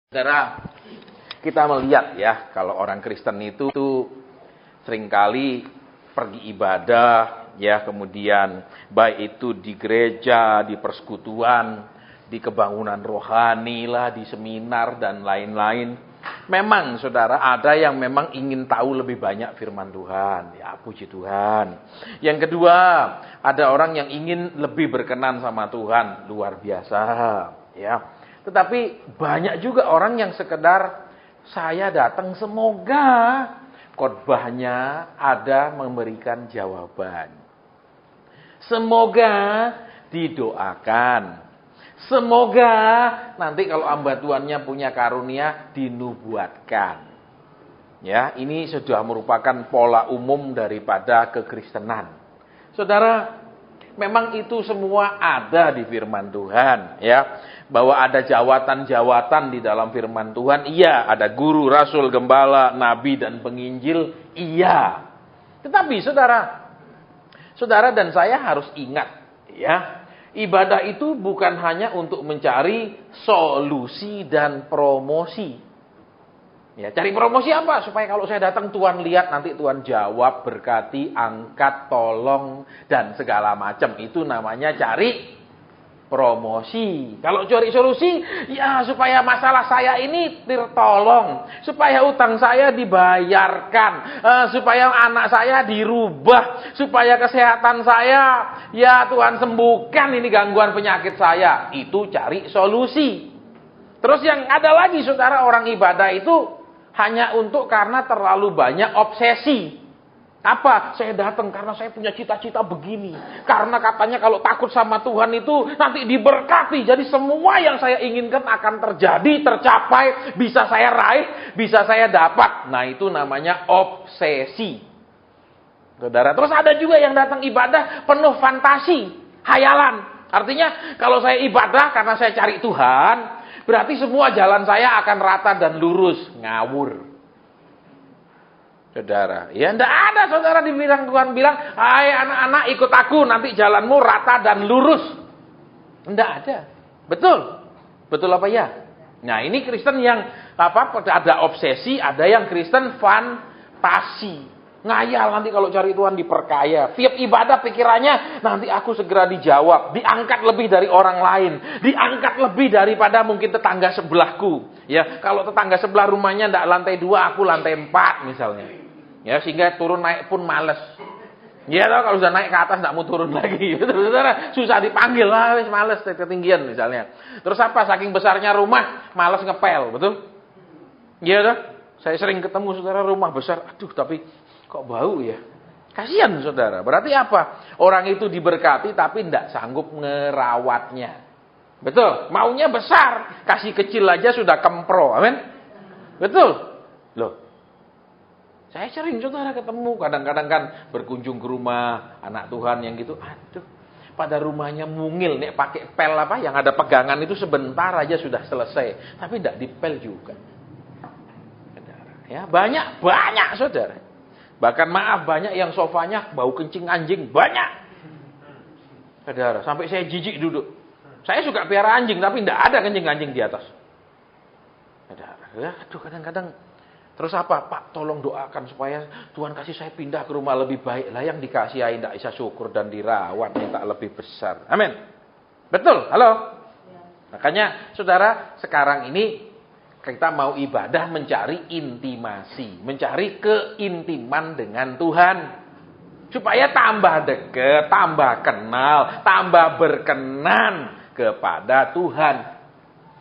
Saudara, kita melihat ya, kalau orang Kristen itu seringkali pergi ibadah, ya, kemudian baik itu di gereja, di persekutuan, di kebangunan rohani lah, di seminar dan lain-lain. Memang saudara, ada yang memang ingin tahu lebih banyak firman Tuhan, ya puji Tuhan. Yang kedua, ada orang yang ingin lebih berkenan sama Tuhan, luar biasa, ya. Tetapi banyak juga orang yang sekedar saya datang semoga khotbahnya ada memberikan jawaban. Semoga didoakan. Semoga nanti kalau hamba Tuhannya punya karunia dinubuatkan. Ya, ini sudah merupakan pola umum daripada kekristenan. Saudara, memang itu semua ada di firman Tuhan, ya. Bahwa ada jawatan-jawatan di dalam firman Tuhan, iya. Ada guru, rasul, gembala, nabi, dan penginjil, iya. Tetapi saudara dan saya harus ingat, ya. Ibadah itu bukan hanya untuk mencari solusi dan promosi. Ya, cari promosi apa? Supaya kalau saya datang Tuhan lihat, nanti Tuhan jawab, berkati, angkat, tolong, dan segala macam. Itu namanya cari promosi. Kalau cari solusi, ya supaya masalah saya ini tertolong, supaya utang saya dibayarkan, supaya anak saya dirubah, supaya kesehatan saya, ya Tuhan sembuhkan ini gangguan penyakit saya. Itu cari solusi. Terus yang ada lagi saudara, orang ibadah itu hanya untuk karena terlalu banyak obsesi. Apa? Saya datang karena saya punya cita-cita begini. Karena katanya kalau takut sama Tuhan itu nanti diberkati. Jadi semua yang saya inginkan akan terjadi, tercapai, bisa saya raih, bisa saya dapat. Nah, itu namanya obsesi. Saudara, terus ada juga yang datang ibadah penuh fantasi, hayalan. Artinya kalau saya ibadah karena saya cari Tuhan, berarti semua jalan saya akan rata dan lurus. Ngawur. Saudara, ya enggak ada saudara dibilang Tuhan bilang, hai anak-anak ikut aku, nanti jalanmu rata dan lurus. Enggak ada. Betul? Betul apa ya? Nah, ini Kristen yang ada obsesi, ada yang Kristen fantasi. Ngayal nanti kalau cari Tuhan diperkaya. Tiap ibadah pikirannya nanti aku segera dijawab, diangkat lebih dari orang lain, diangkat lebih daripada mungkin tetangga sebelahku. Ya, kalau tetangga sebelah rumahnya enggak lantai 2, aku lantai 4 misalnya. Ya, sehingga turun naik pun males. Ya, kalau sudah naik ke atas enggak mau turun lagi. Betul, saudara, susah dipanggil lah, wis males ketinggian misalnya. Terus apa? Saking besarnya rumah, males ngepel, betul? Iya toh? Saya sering ketemu saudara rumah besar, aduh tapi kok bau ya? Kasihan saudara. Berarti apa? Orang itu diberkati tapi tidak sanggup ngerawatnya. Betul? Maunya besar. Kasih kecil aja sudah kempro. Amin? Betul? Loh. Saya sering saudara ketemu. Kadang-kadang kan berkunjung ke rumah anak Tuhan yang gitu. Aduh. Pada rumahnya mungil. Nek pakai pel apa yang ada pegangan itu sebentar aja sudah selesai. Tapi tidak dipel juga. Saudara. Ya, banyak saudara. Bahkan maaf, banyak yang sofanya bau kencing anjing. Banyak. Saudara, sampai saya jijik duduk. Saya suka piara anjing, tapi tidak ada kencing anjing di atas. Saudara, ya, aduh kadang-kadang. Terus apa? Pak, tolong doakan supaya Tuhan kasih saya pindah ke rumah lebih baik. Lah yang dikasihi tidak bisa syukur dan dirawat. Minta lebih besar. Amin. Betul? Halo? Ya. Makanya, saudara, sekarang ini kita mau ibadah mencari intimasi, mencari keintiman dengan Tuhan. Supaya tambah dekat, tambah kenal, tambah berkenan kepada Tuhan.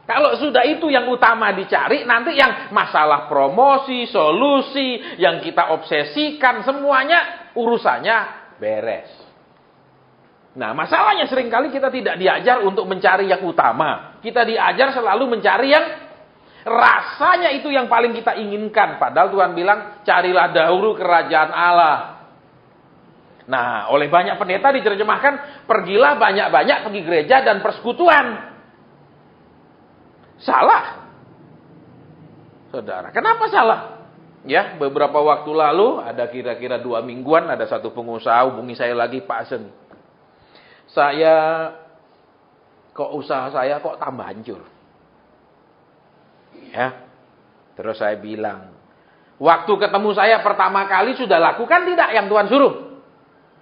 Kalau sudah itu yang utama dicari, nanti yang masalah promosi, solusi, yang kita obsesikan, semuanya urusannya beres. Nah, masalahnya seringkali kita tidak diajar untuk mencari yang utama. Kita diajar selalu mencari yang rasanya itu yang paling kita inginkan. Padahal Tuhan bilang, carilah dahulu kerajaan Allah. Nah, oleh banyak pendeta diterjemahkan, pergilah banyak-banyak pergi gereja dan persekutuan. Salah. Saudara, kenapa salah? Ya, beberapa waktu lalu, ada kira-kira 2 mingguan, ada satu pengusaha hubungi saya lagi, Pak Sen. Usaha saya kok tambah hancur. Ya. Terus saya bilang, waktu ketemu saya pertama kali sudah lakukan tidak yang Tuhan suruh?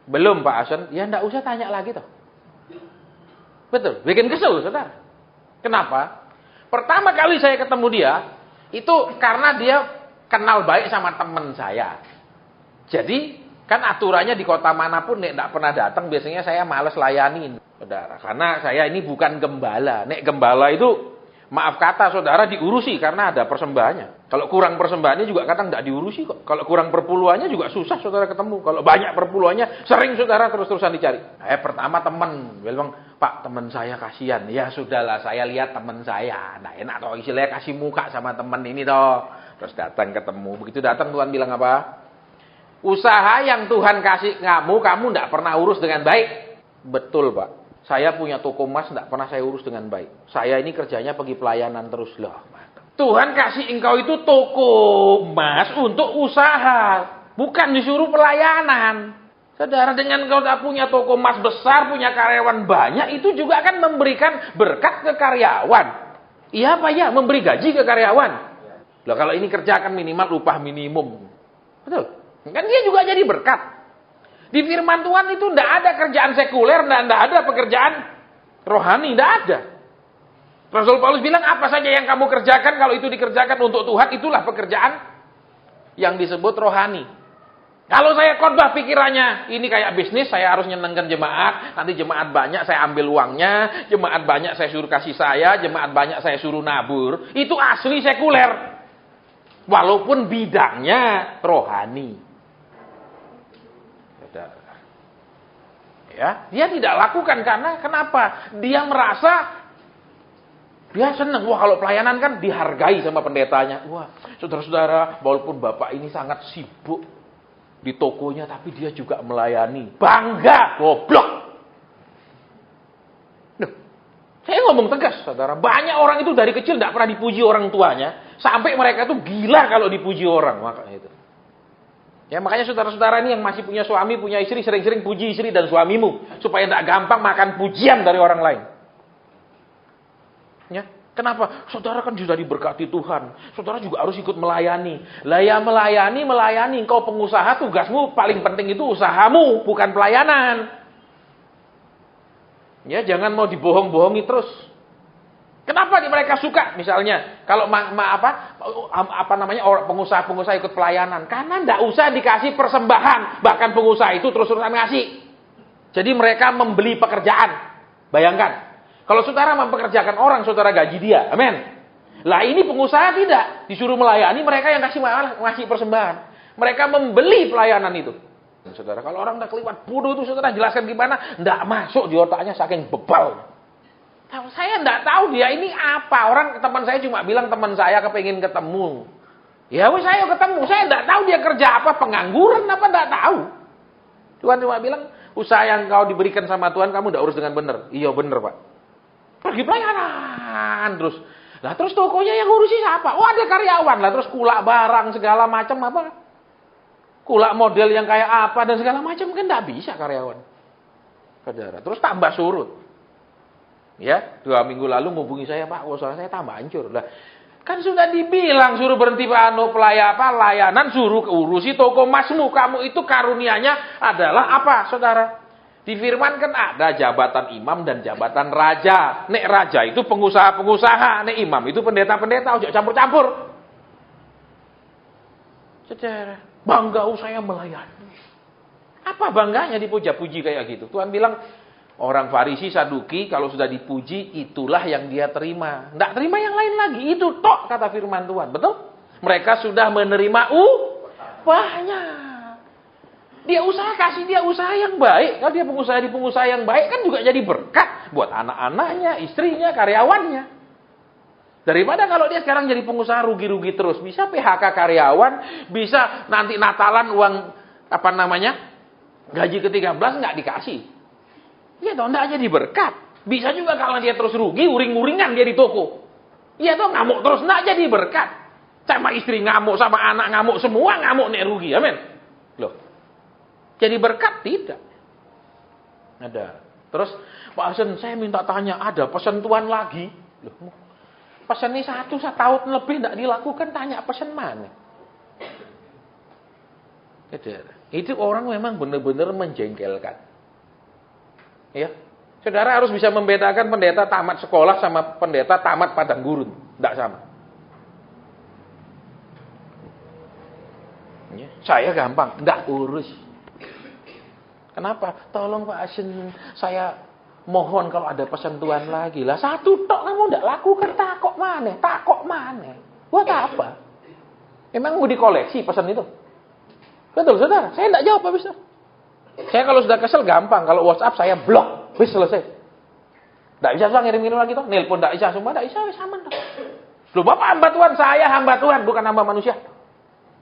Belum Pak Asen, ya enggak usah tanya lagi toh. Betul, bikin kesel saudara. Kenapa? Pertama kali saya ketemu dia, itu karena dia kenal baik sama teman saya. Jadi, kan aturannya di kota manapun, nek enggak pernah datang, biasanya saya males layanin, saudara. Karena saya ini bukan gembala. Nek gembala itu, maaf kata saudara diurusi karena ada persembahannya. Kalau kurang persembahannya juga kadang enggak diurusi kok. Kalau kurang perpuluhannya juga susah saudara ketemu. Kalau banyak perpuluhannya sering saudara terus-terusan dicari. Pertama teman, bilang, Pak teman saya kasihan. Ya sudahlah saya lihat teman saya. Nah enak toh istilahnya kasih muka sama teman ini toh. Terus datang ketemu. Begitu datang Tuhan bilang apa? Usaha yang Tuhan kasih kamu enggak pernah urus dengan baik. Betul Pak. Saya punya toko emas, tidak pernah saya urus dengan baik. Saya ini kerjanya pergi pelayanan terus loh. Tuhan kasih engkau itu toko emas untuk usaha. Bukan disuruh pelayanan. Saudara, dengan engkau tidak punya toko emas besar, punya karyawan banyak, itu juga akan memberikan berkat ke karyawan. Iya apa ya? Memberi gaji ke karyawan. Loh, kalau ini kerjakan minimal upah minimum. Betul. Kan dia juga jadi berkat. Di firman Tuhan itu tidak ada kerjaan sekuler, tidak ada pekerjaan rohani, tidak ada. Rasul Paulus bilang apa saja yang kamu kerjakan, kalau itu dikerjakan untuk Tuhan, itulah pekerjaan yang disebut rohani. Kalau saya khotbah pikirannya, ini kayak bisnis, saya harus nyenengkan jemaat, nanti jemaat banyak saya ambil uangnya, jemaat banyak saya suruh kasih saya, jemaat banyak saya suruh nabur, itu asli sekuler. Walaupun bidangnya rohani. Ya, dia tidak lakukan karena kenapa? Dia merasa dia senang. Wah, kalau pelayanan kan dihargai sama pendetanya. Wah, saudara-saudara, walaupun bapak ini sangat sibuk di tokonya, tapi dia juga melayani. Bangga, goblok. Duh, saya ngomong tegas, saudara. Banyak orang itu dari kecil tidak pernah dipuji orang tuanya, sampai mereka itu gila kalau dipuji orang, makanya itu. Ya makanya saudara-saudara ini yang masih punya suami, punya istri, sering-sering puji istri dan suamimu. Supaya tidak gampang makan pujian dari orang lain. Ya, kenapa? Saudara kan sudah diberkati Tuhan. Saudara juga harus ikut melayani. Lah ya melayani. Engkau pengusaha, tugasmu paling penting itu usahamu, bukan pelayanan. Ya, jangan mau dibohong-bohongi terus. Kenapa mereka suka misalnya kalau pengusaha-pengusaha ikut pelayanan? Karena tidak usah dikasih persembahan, bahkan pengusaha itu terus-terusan ngasih. Jadi mereka membeli pekerjaan. Bayangkan, kalau saudara mempekerjakan orang, saudara gaji dia, amin. Lah ini pengusaha tidak disuruh melayani, mereka yang ngasih persembahan. Mereka membeli pelayanan itu. Saudara, kalau orang udah keliwat bodoh itu, saudara jelaskan gimana? Tidak masuk di otaknya saking bebal. Saya enggak tahu dia ini apa. Orang teman saya cuma bilang teman saya kepengen ketemu. Ya wes saya ketemu. Saya enggak tahu dia kerja apa, pengangguran apa enggak tahu. Tuhan cuma bilang, usaha yang kau diberikan sama Tuhan kamu enggak urus dengan benar. Iya benar Pak. Pergi pelayanan terus. Lah terus tokonya yang ngurusi siapa? Oh ada karyawan lah. Terus kulak barang segala macam apa? Kulak model yang kayak apa dan segala macam kan enggak bisa karyawan. Saudara. Terus tambah surut. Ya, 2 minggu lalu menghubungi saya, Pak, usaha saya tambah hancur. Lah, kan sudah dibilang suruh berhenti layanan, suruh urusi toko emasmu. Kamu itu karunianya adalah apa, saudara? Di firman kan ada jabatan imam dan jabatan raja. Nek raja itu pengusaha-pengusaha, nek imam itu pendeta-pendeta, ojo campur-campur. Saudara, bangga saya melayani. Apa bangganya dipuja-puji kayak gitu? Tuhan bilang, orang Farisi, Saduki, kalau sudah dipuji, itulah yang dia terima. Tidak terima yang lain lagi. Itu tok, kata firman Tuhan. Betul? Mereka sudah menerima upahnya. Dia usaha, kasih dia usaha yang baik. Kalau dia pengusaha yang baik, kan juga jadi berkat. Buat anak-anaknya, istrinya, karyawannya. Daripada kalau dia sekarang jadi pengusaha rugi-rugi terus. Bisa PHK karyawan, bisa nanti Natalan uang, gaji ke-13 nggak dikasih. Iya toh, enggak jadi berkat. Bisa juga kalau dia terus rugi, uring-uringan dia di toko. Iya toh, ngamuk terus, enggak jadi berkat. Sama istri ngamuk, sama anak ngamuk, semua ngamuk nek rugi, amin. Loh, jadi berkat tidak. Ada. Terus, Pak Hasan, saya minta tanya, ada pesan Tuhan lagi? Loh, Pesen ini satu tahun lebih tidak dilakukan, tanya pesen mana? Itu orang memang benar-benar menjengkelkan. Ya, saudara harus bisa membedakan pendeta tamat sekolah sama pendeta tamat padang gurun, tidak sama. Ya, saya gampang, tidak urus. Kenapa? Tolong Pak Asen, saya mohon kalau ada pesan Tuhan lagi lah. Satu tok kamu tidak lakukan, takok mana? Buat apa? Emang mau dikoleksi pesan itu? Betul saudara, saya tidak jawab habis itu. Saya kalau sudah kesel gampang, kalau WhatsApp saya blok, wis selesai. Tidak bisa susah ngirim-ngirim lagi toh, nelpon tidak bisa, semua tidak bisa, wis aman toh. Loh Bapak hamba Tuhan, saya hamba Tuhan, bukan hamba manusia.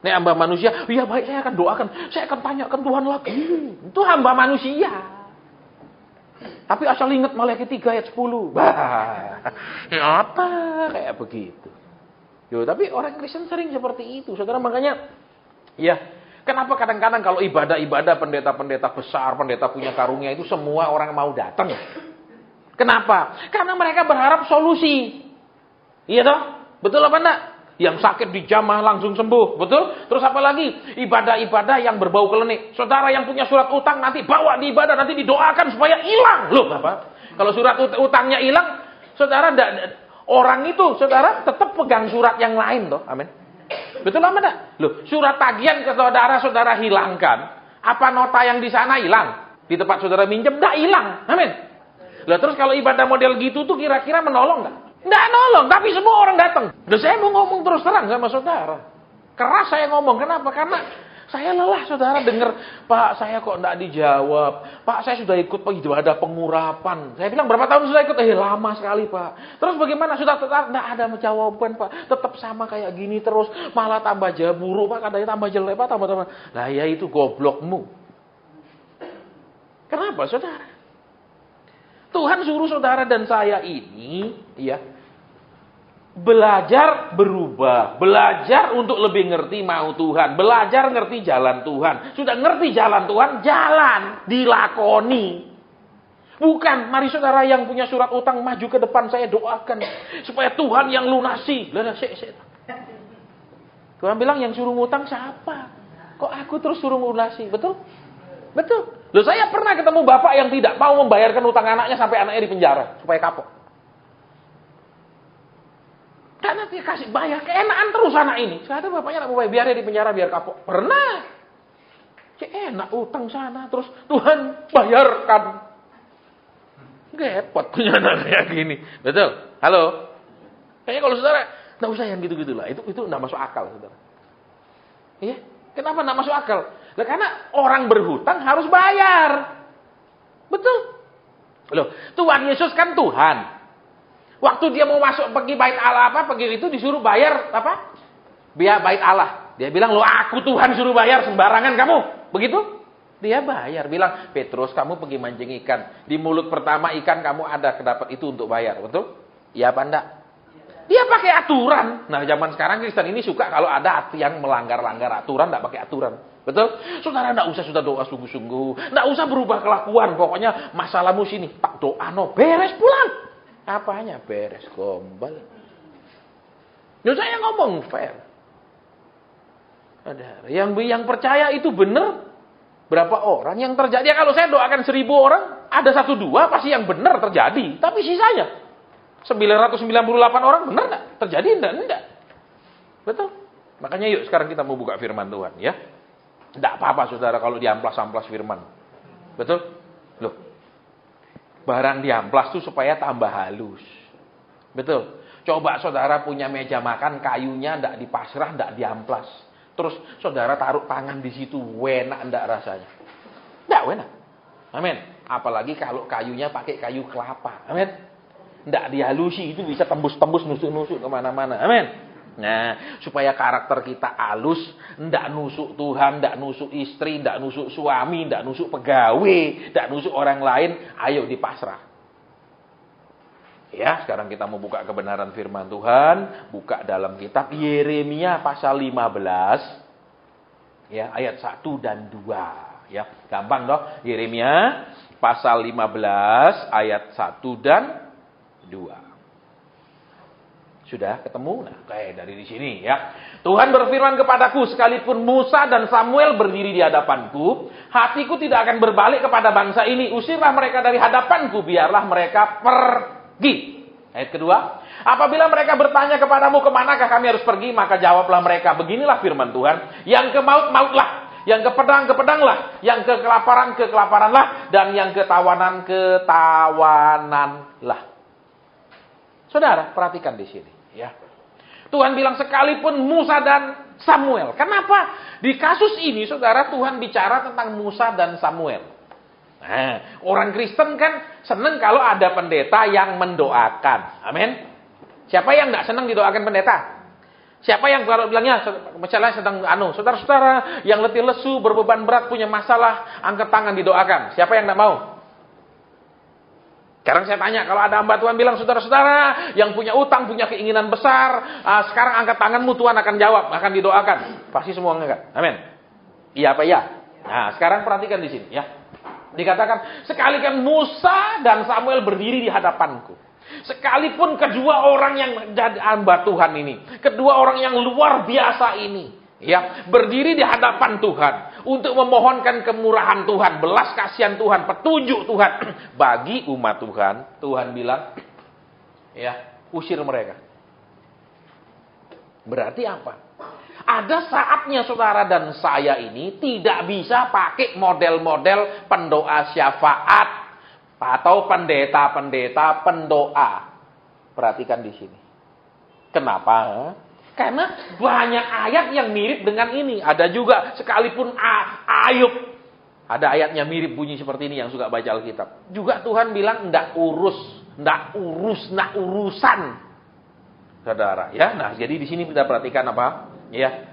Ini hamba manusia, iya baik saya akan doakan, saya akan tanyakan Tuhan lagi. Itu hamba manusia. Tapi asal ingat Malaikat 3 ayat 10. Bah, apa kayak begitu. Yo, tapi orang Kristen sering seperti itu. Saudara, makanya ya, kenapa kadang-kadang kalau ibadah-ibadah pendeta-pendeta besar, pendeta punya karunia itu semua orang mau datang? Kenapa? Karena mereka berharap solusi. Iya toh? Betul apa enggak? Yang sakit dijamah langsung sembuh, betul? Terus apa lagi? Ibadah-ibadah yang berbau klinik. Saudara yang punya surat utang nanti bawa di ibadah, nanti didoakan supaya hilang. Loh, apa? Kalau surat utangnya hilang, saudara orang itu, saudara tetap pegang surat yang lain toh. Amin. Betul apa enggak? Loh, surat tagihan ke saudara hilangkan. Apa nota yang di sana hilang? Di tempat saudara minjem enggak hilang. Amin. Lah terus kalau ibadah model gitu tuh kira-kira menolong enggak? Enggak nolong, tapi semua orang datang. Dan saya mau ngomong terus terang sama saudara. Keras saya ngomong, kenapa? Karena saya lelah saudara dengar, Pak saya kok enggak dijawab. Pak saya sudah ikut ibadah pengurapan. Saya bilang berapa tahun sudah ikut? Lama sekali Pak. Terus bagaimana? Sudah tetap enggak ada jawaban Pak. Tetap sama kayak gini terus. Malah tambah buruk Pak. Katanya tambah jelek Pak. Tambah. Lah ya itu goblokmu. Kenapa saudara? Tuhan suruh saudara dan saya ini, ya, belajar berubah, belajar untuk lebih ngerti mau Tuhan, belajar ngerti jalan Tuhan. Sudah ngerti jalan Tuhan, jalan, dilakoni. Bukan, mari saudara yang punya surat utang maju ke depan, saya doakan supaya Tuhan yang lunasi. Tuhan bilang yang suruh ngutang siapa? Kok aku terus suruh lunasi? Betul? Betul. Loh saya pernah ketemu bapak yang tidak mau membayarkan utang anaknya sampai anaknya di penjara supaya kapok. Karena dia kasih bayar, keenakan terus anak ini. Sekarang bapaknya tidak mau bayar, biar dia di penjara, biar kapok. Pernah. Enak utang sana, terus Tuhan bayarkan. Gepot punya anak kayak gini. Betul? Halo? Kayaknya kalau saudara, tidak usah yang gitu-gitulah. Itu tidak masuk akal, saudara. Iya? Kenapa tidak masuk akal? Nah, karena orang berhutang harus bayar. Betul? Loh, Tuhan Yesus kan Tuhan. Waktu dia mau masuk pergi bait Allah pergi itu disuruh bayar apa? Biar bait Allah. Dia bilang, "Loh, aku Tuhan suruh bayar sembarangan kamu." Begitu? Dia bayar, bilang, "Petrus, kamu pergi mancing ikan. Di mulut pertama ikan kamu ada kedapat itu untuk bayar." Betul? Iya apa enggak? Dia pakai aturan. Nah, zaman sekarang Kristen ini suka kalau ada yang melanggar-langgar aturan, enggak pakai aturan. Betul? Saudara enggak usah sudah doa sungguh-sungguh. Enggak usah berubah kelakuan. Pokoknya masalahmu sini. Tak doa no. Beres pulang. Apanya beres? Gombal. Yo saya ngomong fair. Ada yang percaya itu benar. Berapa orang yang terjadi? Ya, kalau saya doakan 1000 orang, ada 1-2 pasti yang benar terjadi. Tapi sisanya 998 orang benar enggak? Terjadi enggak? Betul? Makanya yuk sekarang kita mau buka firman Tuhan ya. Enggak apa-apa saudara kalau diamplas-amplas firman. Betul? Loh. Barang diamplas itu supaya tambah halus. Betul? Coba saudara punya meja makan kayunya enggak dipasrah, enggak diamplas. Terus saudara taruh tangan di situ, enak enggak rasanya? Enggak enak. Amin. Apalagi kalau kayunya pakai kayu kelapa. Amin. Enggak dihalusi, itu bisa tembus-tembus, nusuk-nusuk kemana-mana. Amin. Nah, supaya karakter kita halus, ndak nusuk Tuhan, ndak nusuk istri, ndak nusuk suami, ndak nusuk pegawai, ndak nusuk orang lain, ayo dipasrah. Ya, sekarang kita mau buka kebenaran firman Tuhan, buka dalam kitab Yeremia pasal 15, ya, ayat 1 dan 2, ya. Gampang toh, Yeremia pasal 15 ayat 1 dan 2. Sudah ketemu? Nah, kayak dari di sini ya. Tuhan berfirman kepadaku, sekalipun Musa dan Samuel berdiri di hadapanku, hatiku tidak akan berbalik kepada bangsa ini. Usirlah mereka dari hadapanku, biarlah mereka pergi. Ayat kedua, apabila mereka bertanya kepadamu, kemanakah kami harus pergi? Maka jawablah mereka, beginilah firman Tuhan, yang ke maut, mautlah. Yang ke pedang, ke pedanglah. Yang ke kelaparan, ke kelaparanlah. Dan yang ke tawanan, ke tawananlah. Saudara, perhatikan di sini. Ya. Tuhan bilang sekalipun Musa dan Samuel. Kenapa? Di kasus ini, saudara, Tuhan bicara tentang Musa dan Samuel. Nah, orang Kristen kan senang kalau ada pendeta yang mendoakan. Amin. Siapa yang tidak senang didoakan pendeta? Siapa yang kalau bilangnya, misalnya sedang saudara-saudara yang letih lesu, berbeban berat, punya masalah, angkat tangan didoakan. Siapa yang tidak mau? Sekarang saya tanya, kalau ada hamba Tuhan bilang, saudara-saudara yang punya utang, punya keinginan besar, sekarang angkat tanganmu, Tuhan akan jawab, akan didoakan. Pasti semua angkat. Amin. Iya apa iya? Nah, sekarang perhatikan di sini ya. Dikatakan, sekalikan Musa dan Samuel berdiri di hadapanku. Sekalipun kedua orang yang jadi hamba Tuhan ini, kedua orang yang luar biasa ini, ya, berdiri di hadapan Tuhan untuk memohonkan kemurahan Tuhan, belas kasihan Tuhan, petunjuk Tuhan bagi umat Tuhan. Tuhan bilang, ya, usir mereka. Berarti apa? Ada saatnya saudara dan saya ini tidak bisa pakai model-model pendoa syafaat atau pendeta-pendeta pendoa. Perhatikan di sini. Kenapa? Karena banyak ayat yang mirip dengan ini. Ada juga sekalipun Ayub. Ada ayatnya mirip bunyi seperti ini yang suka baca Alkitab. Juga Tuhan bilang ndak urusan. Saudara, ya. Nah, jadi di sini kita perhatikan apa? Ya.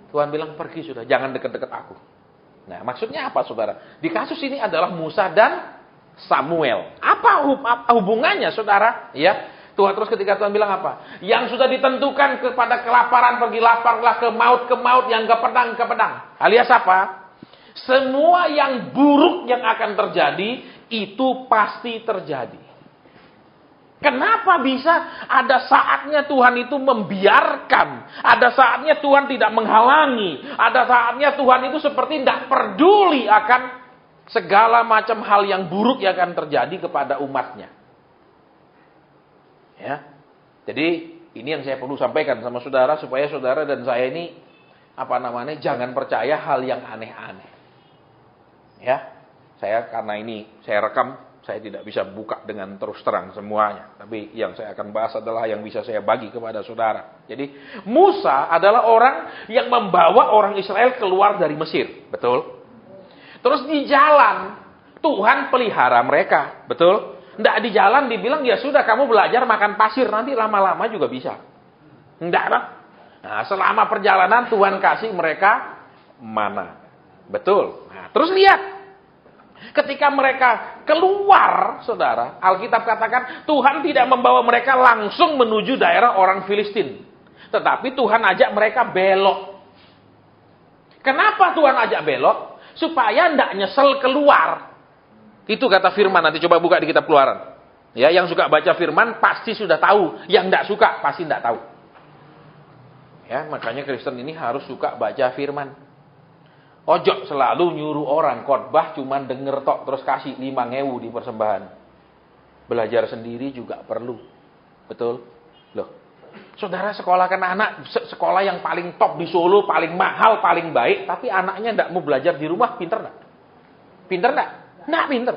Tuhan bilang pergi sudah, jangan dekat-dekat aku. Nah, maksudnya apa, saudara? Di kasus ini adalah Musa dan Samuel. Apa hubungannya, saudara? Ya. Tuhan terus ketika Tuhan bilang apa? Yang sudah ditentukan kepada kelaparan, pergi laparlah, ke maut, yang ke pedang. Alias apa? Semua yang buruk yang akan terjadi, itu pasti terjadi. Kenapa bisa ada saatnya Tuhan itu membiarkan? Ada saatnya Tuhan tidak menghalangi. Ada saatnya Tuhan itu seperti tidak peduli akan segala macam hal yang buruk yang akan terjadi kepada umatnya. Ya. Jadi ini yang saya perlu sampaikan sama saudara supaya saudara dan saya ini jangan percaya hal yang aneh-aneh. Ya. Karena ini saya rekam, saya tidak bisa buka dengan terus terang semuanya. Tapi yang saya akan bahas adalah yang bisa saya bagi kepada saudara. Jadi Musa adalah orang yang membawa orang Israel keluar dari Mesir, betul? Terus di jalan, Tuhan pelihara mereka. Betul? Nggak di jalan dibilang, ya sudah kamu belajar makan pasir. Nanti lama-lama juga bisa. Nggak. Nah, selama perjalanan Tuhan kasih mereka mana. Betul? Nah, terus lihat. Ketika mereka keluar, saudara, Alkitab katakan, Tuhan tidak membawa mereka langsung menuju daerah orang Filistin. Tetapi Tuhan ajak mereka belok. Kenapa Tuhan ajak belok? Supaya tidak nyesel keluar. Itu kata firman, nanti coba buka di kitab Keluaran. Ya, yang suka baca firman pasti sudah tahu, yang tidak suka pasti tidak tahu. Ya, makanya Kristen ini harus suka baca firman. Ojo selalu nyuruh orang khotbah cuman denger tok terus kasih 5.000 di persembahan. Belajar sendiri juga perlu. Betul? Loh. Saudara sekolahkan anak sekolah yang paling top di Solo, paling mahal, paling baik, tapi anaknya tidak mau belajar di rumah, pinter enggak? Pinter enggak? Enggak pinter.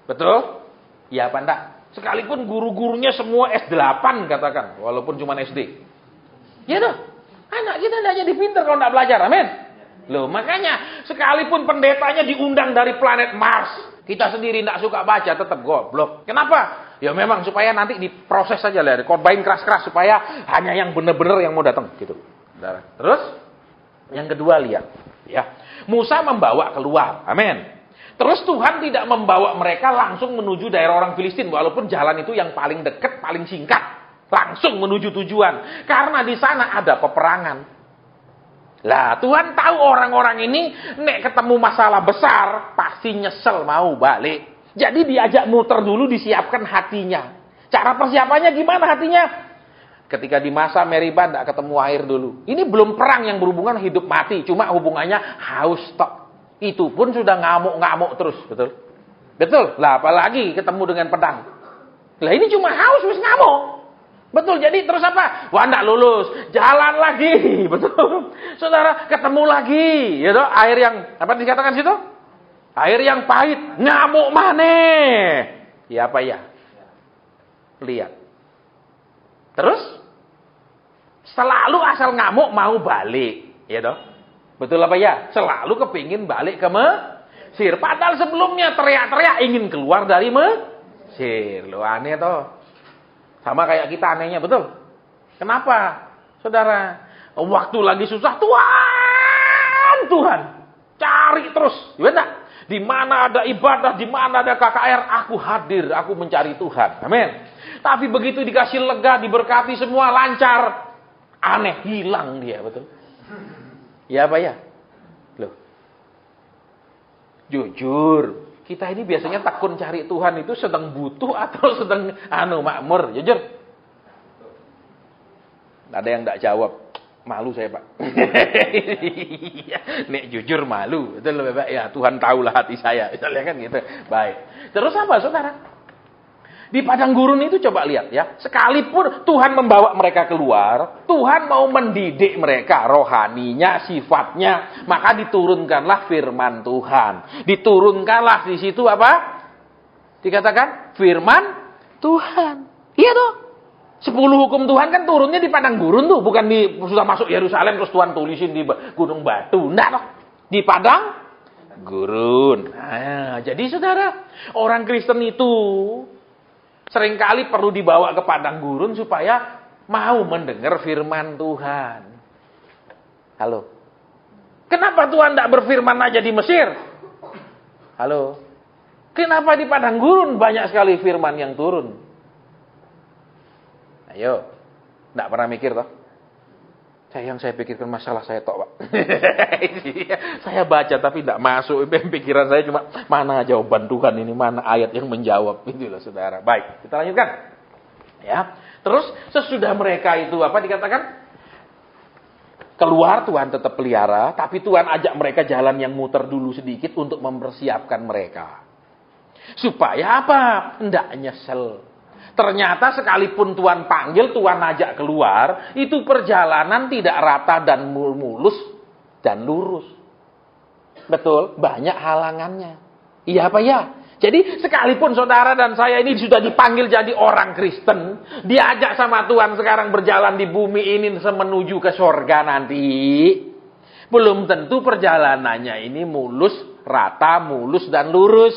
Betul? Ya apa enggak? Sekalipun guru-gurunya semua S8 katakan, walaupun cuma SD. Ya dah. Anak kita enggak jadi pinter kalau enggak belajar. Amin. Loh, makanya sekalipun pendetanya diundang dari planet Mars, kita sendiri enggak suka baca, tetap goblok. Kenapa? Ya memang supaya nanti diproses saja lah, dikorbain keras-keras supaya hanya yang benar-benar yang mau datang gitu. Terus yang kedua lihat, ya. Musa membawa keluar. Amin. Terus Tuhan tidak membawa mereka langsung menuju daerah orang Filistin walaupun jalan itu yang paling dekat, paling singkat, langsung menuju tujuan. Karena di sana ada peperangan. Lah, Tuhan tahu orang-orang ini nek ketemu masalah besar pasti nyesel mau balik. Jadi diajak muter dulu, disiapkan hatinya. Cara persiapannya gimana hatinya? Ketika di masa Meribah tidak ketemu air dulu. Ini belum perang yang berhubungan hidup mati. Cuma hubungannya haus tok. Itu pun sudah ngamuk-ngamuk terus. Betul? Betul? Lah apalagi ketemu dengan pedang. Lah ini cuma haus wis ngamuk. Betul, jadi terus apa? Wah tidak lulus. Jalan lagi. Betul? Saudara ketemu lagi. Gitu? Air yang, apa dikatakan situ? Air yang pahit. Ngamuk maneh. Ya apa ya? Lihat. Terus? Selalu asal ngamuk mau balik, ya toh? Betul apa ya? Selalu kepingin balik ke Mesir. Padahal sebelumnya teriak-teriak ingin keluar dari Mesir. Loh aneh toh. Sama kayak kita anehnya, betul? Kenapa? Saudara, waktu lagi susah, Tuhan. Cari terus, ya enggak? Di mana ada ibadah, di mana ada KKR, aku hadir, aku mencari Tuhan. Amin. Tapi begitu dikasih lega, diberkati semua lancar. Aneh, hilang dia, betul? Ya apa ya? Loh. Jujur, kita ini biasanya tekun cari Tuhan itu sedang butuh atau sedang makmur, jujur. Ada yang enggak jawab. Malu saya, Pak. Nek jujur malu. Betul Bapak? Ya, Tuhan tahulah hati saya. Misalnya kan gitu. Baik. Terus apa, Saudara? Di padang gurun itu coba lihat ya. Sekalipun Tuhan membawa mereka keluar, Tuhan mau mendidik mereka rohaninya, sifatnya, maka diturunkanlah firman Tuhan. Diturunkanlah di situ apa? Dikatakan firman Tuhan. Iya toh? 10 hukum Tuhan kan turunnya di padang gurun tuh, bukan di sudah masuk Yerusalem terus Tuhan tulisin di gunung batu. Enggak toh. Di padang gurun. Nah, jadi Saudara, orang Kristen itu seringkali perlu dibawa ke padang gurun supaya mau mendengar firman Tuhan. Halo. Kenapa Tuhan tidak berfirman aja di Mesir? Halo. Kenapa di padang gurun banyak sekali firman yang turun? Ayo. Tidak pernah mikir toh? Yang saya pikirkan masalah saya tok, Pak. Saya baca tapi tidak masuk. Pikiran saya cuma mana jawaban Tuhan ini, mana ayat yang menjawab. Itulah Saudara. Baik, kita lanjutkan. Ya. Terus sesudah mereka itu apa dikatakan? Keluar Tuhan tetap pelihara, tapi Tuhan ajak mereka jalan yang muter dulu sedikit untuk mempersiapkan mereka. Supaya apa? Tidak nyesel. Ternyata sekalipun Tuhan panggil, Tuhan ajak keluar, itu perjalanan tidak rata dan mulus dan lurus. Betul, banyak halangannya. Iya apa ya? Jadi sekalipun saudara dan saya ini sudah dipanggil jadi orang Kristen, diajak sama Tuhan sekarang berjalan di bumi ini menuju ke surga nanti, belum tentu perjalanannya ini mulus, rata, mulus dan lurus.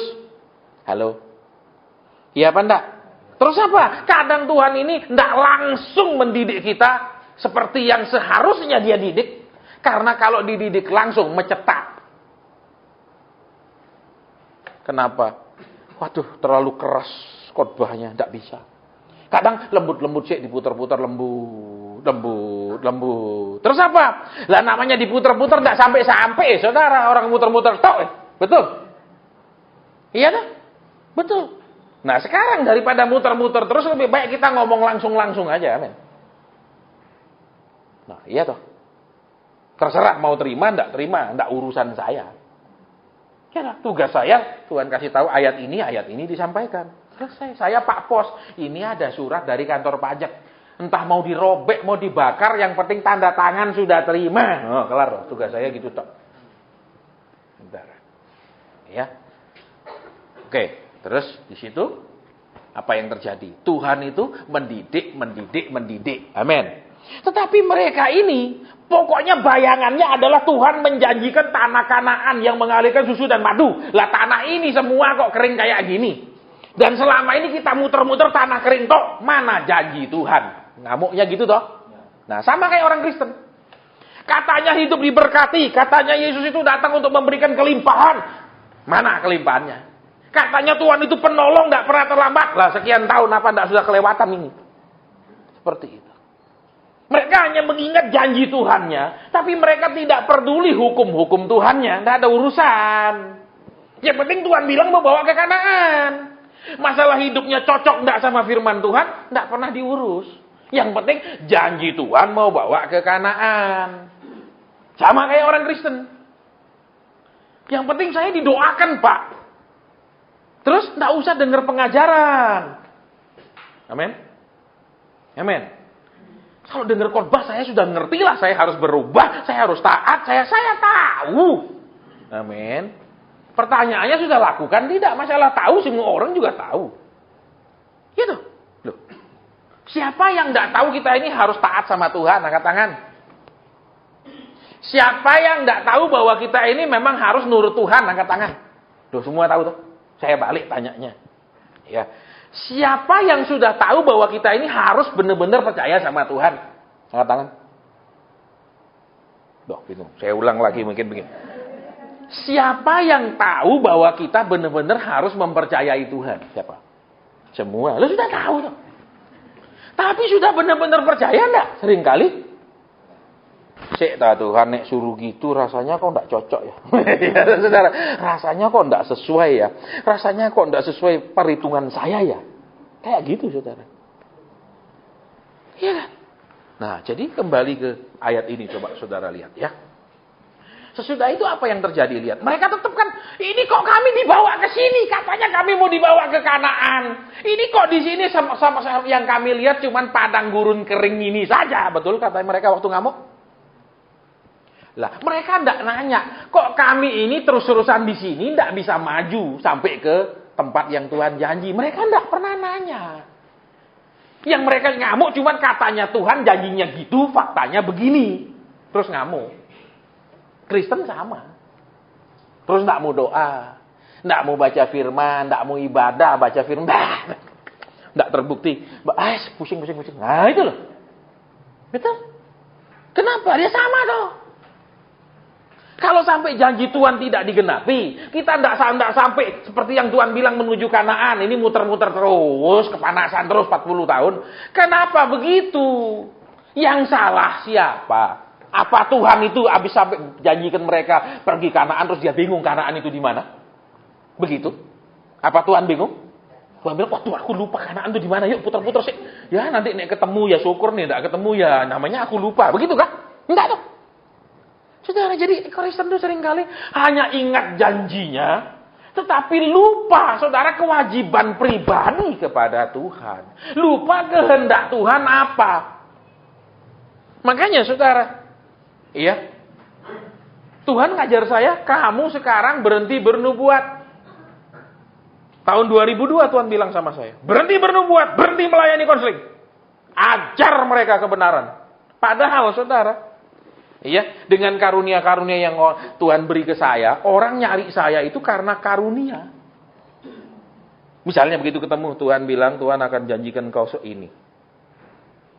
Halo? Iya apa enggak? Terus apa? Kadang Tuhan ini tidak langsung mendidik kita seperti yang seharusnya dia didik. Karena kalau dididik langsung mencetak. Kenapa? Waduh, terlalu keras khotbahnya, tidak bisa. Kadang lembut-lembut sih diputar-putar lembut. Terus apa? Lah namanya diputar-putar tidak sampai-sampai, Saudara. Orang muter-muter tok. Betul? Iya dah? Betul. Nah sekarang daripada muter-muter terus lebih baik kita ngomong langsung-langsung aja. Amin. Nah iya toh. Terserah mau terima, enggak urusan saya. Ya, tugas saya Tuhan kasih tahu ayat ini disampaikan. Selesai. Saya Pak Pos, ini ada surat dari kantor pajak. Entah mau dirobek, mau dibakar, yang penting tanda tangan sudah terima. Oh, kelar loh. Tugas saya gitu toh. Bentar. Ya. Oke. Terus di situ apa yang terjadi? Tuhan itu mendidik. Amin. Tetapi mereka ini pokoknya bayangannya adalah Tuhan menjanjikan tanah Kanaan yang mengalirkan susu dan madu. Lah tanah ini semua kok kering kayak gini. Dan selama ini kita muter-muter tanah kering tok. Mana janji Tuhan? Ngamuknya gitu toh. Nah, sama kayak orang Kristen. Katanya hidup diberkati, katanya Yesus itu datang untuk memberikan kelimpahan. Mana kelimpahannya? Katanya Tuhan itu penolong, tidak pernah terlambat. Lah sekian tahun apa tidak sudah kelewatan ini? Seperti itu. Mereka hanya mengingat janji Tuhannya, tapi mereka tidak peduli hukum-hukum Tuhannya. Tidak ada urusan. Yang penting Tuhan bilang mau bawa ke Kanaan. Masalah hidupnya cocok enggak sama firman Tuhan, enggak pernah diurus. Yang penting janji Tuhan mau bawa ke Kanaan. Sama kayak orang Kristen. Yang penting saya didoakan, Pak. Terus enggak usah dengar pengajaran. Amin. Amin. Kalau dengar khotbah saya sudah ngerti lah, saya harus berubah, saya harus taat, saya tahu. Amin. Pertanyaannya sudah lakukan tidak? Masalah tahu semua orang juga tahu. Gitu. Loh. Siapa yang tidak tahu kita ini harus taat sama Tuhan? Angkat tangan. Siapa yang tidak tahu bahwa kita ini memang harus nurut Tuhan? Angkat tangan. Loh, semua tahu tuh. Saya balik tanyanya. Ya. Siapa yang sudah tahu bahwa kita ini harus benar-benar percaya sama Tuhan? Angkat tangan. Loh, bingung. Saya ulang lagi mungkin begini. Siapa yang tahu bahwa kita benar-benar harus mempercayai Tuhan? Siapa? Semua. Lo sudah tahu tuh. Tapi sudah benar-benar percaya enggak? Seringkali. Sik ta Tuhan nek suruh gitu rasanya kok enggak cocok ya. Ya Saudara, rasanya kok enggak sesuai ya. Rasanya kok enggak sesuai perhitungan saya ya. Kayak gitu Saudara. Iya kan? Nah, jadi kembali ke ayat ini coba Saudara lihat ya. Sesudah itu apa yang terjadi? Lihat. Mereka tetap kan, ini kok kami dibawa ke sini? Katanya kami mau dibawa ke Kanaan. Ini kok di sini sama yang kami lihat cuman padang gurun kering ini saja. Betul kata mereka waktu ngamuk? Lah, mereka enggak nanya, kok kami ini terus-terusan di sini enggak bisa maju sampai ke tempat yang Tuhan janji. Mereka enggak pernah nanya. Yang mereka ngamuk cuman katanya Tuhan janjinya gitu, faktanya begini. Terus ngamuk. Kristen sama. Terus enggak mau doa, enggak mau baca firman, enggak mau ibadah, baca firman. Enggak terbukti. Pusing. Nah, itu loh. Betul? Kenapa? Dia sama tuh. Kalau sampai janji Tuhan tidak digenapi, kita tidak sampai seperti yang Tuhan bilang menuju Kanaan. Ini muter-muter terus, kepanasan terus 40 tahun. Kenapa begitu? Yang salah siapa? Apa Tuhan itu habis sampai janjikan mereka pergi Kanaan, terus dia bingung Kanaan itu di mana? Begitu? Apa Tuhan bingung? Tuhan bilang, waduh aku lupa Kanaan itu di mana, yuk putar-putar sih. Ya nanti nek ketemu ya syukur nih, tidak ketemu ya namanya aku lupa. Begitu kah? Enggak tuh. Saudara, jadi Kristen itu seringkali hanya ingat janjinya, tetapi lupa, saudara, kewajiban pribadi kepada Tuhan. Lupa kehendak Tuhan apa. Makanya, saudara, iya, Tuhan ngajar saya, kamu sekarang berhenti bernubuat. Tahun 2002 Tuhan bilang sama saya, berhenti bernubuat, berhenti melayani konseling. Ajar mereka kebenaran. Padahal, saudara, iya, dengan karunia-karunia yang Tuhan beri ke saya, orang nyari saya itu karena karunia. Misalnya begitu ketemu, Tuhan bilang, Tuhan akan janjikan kau ini.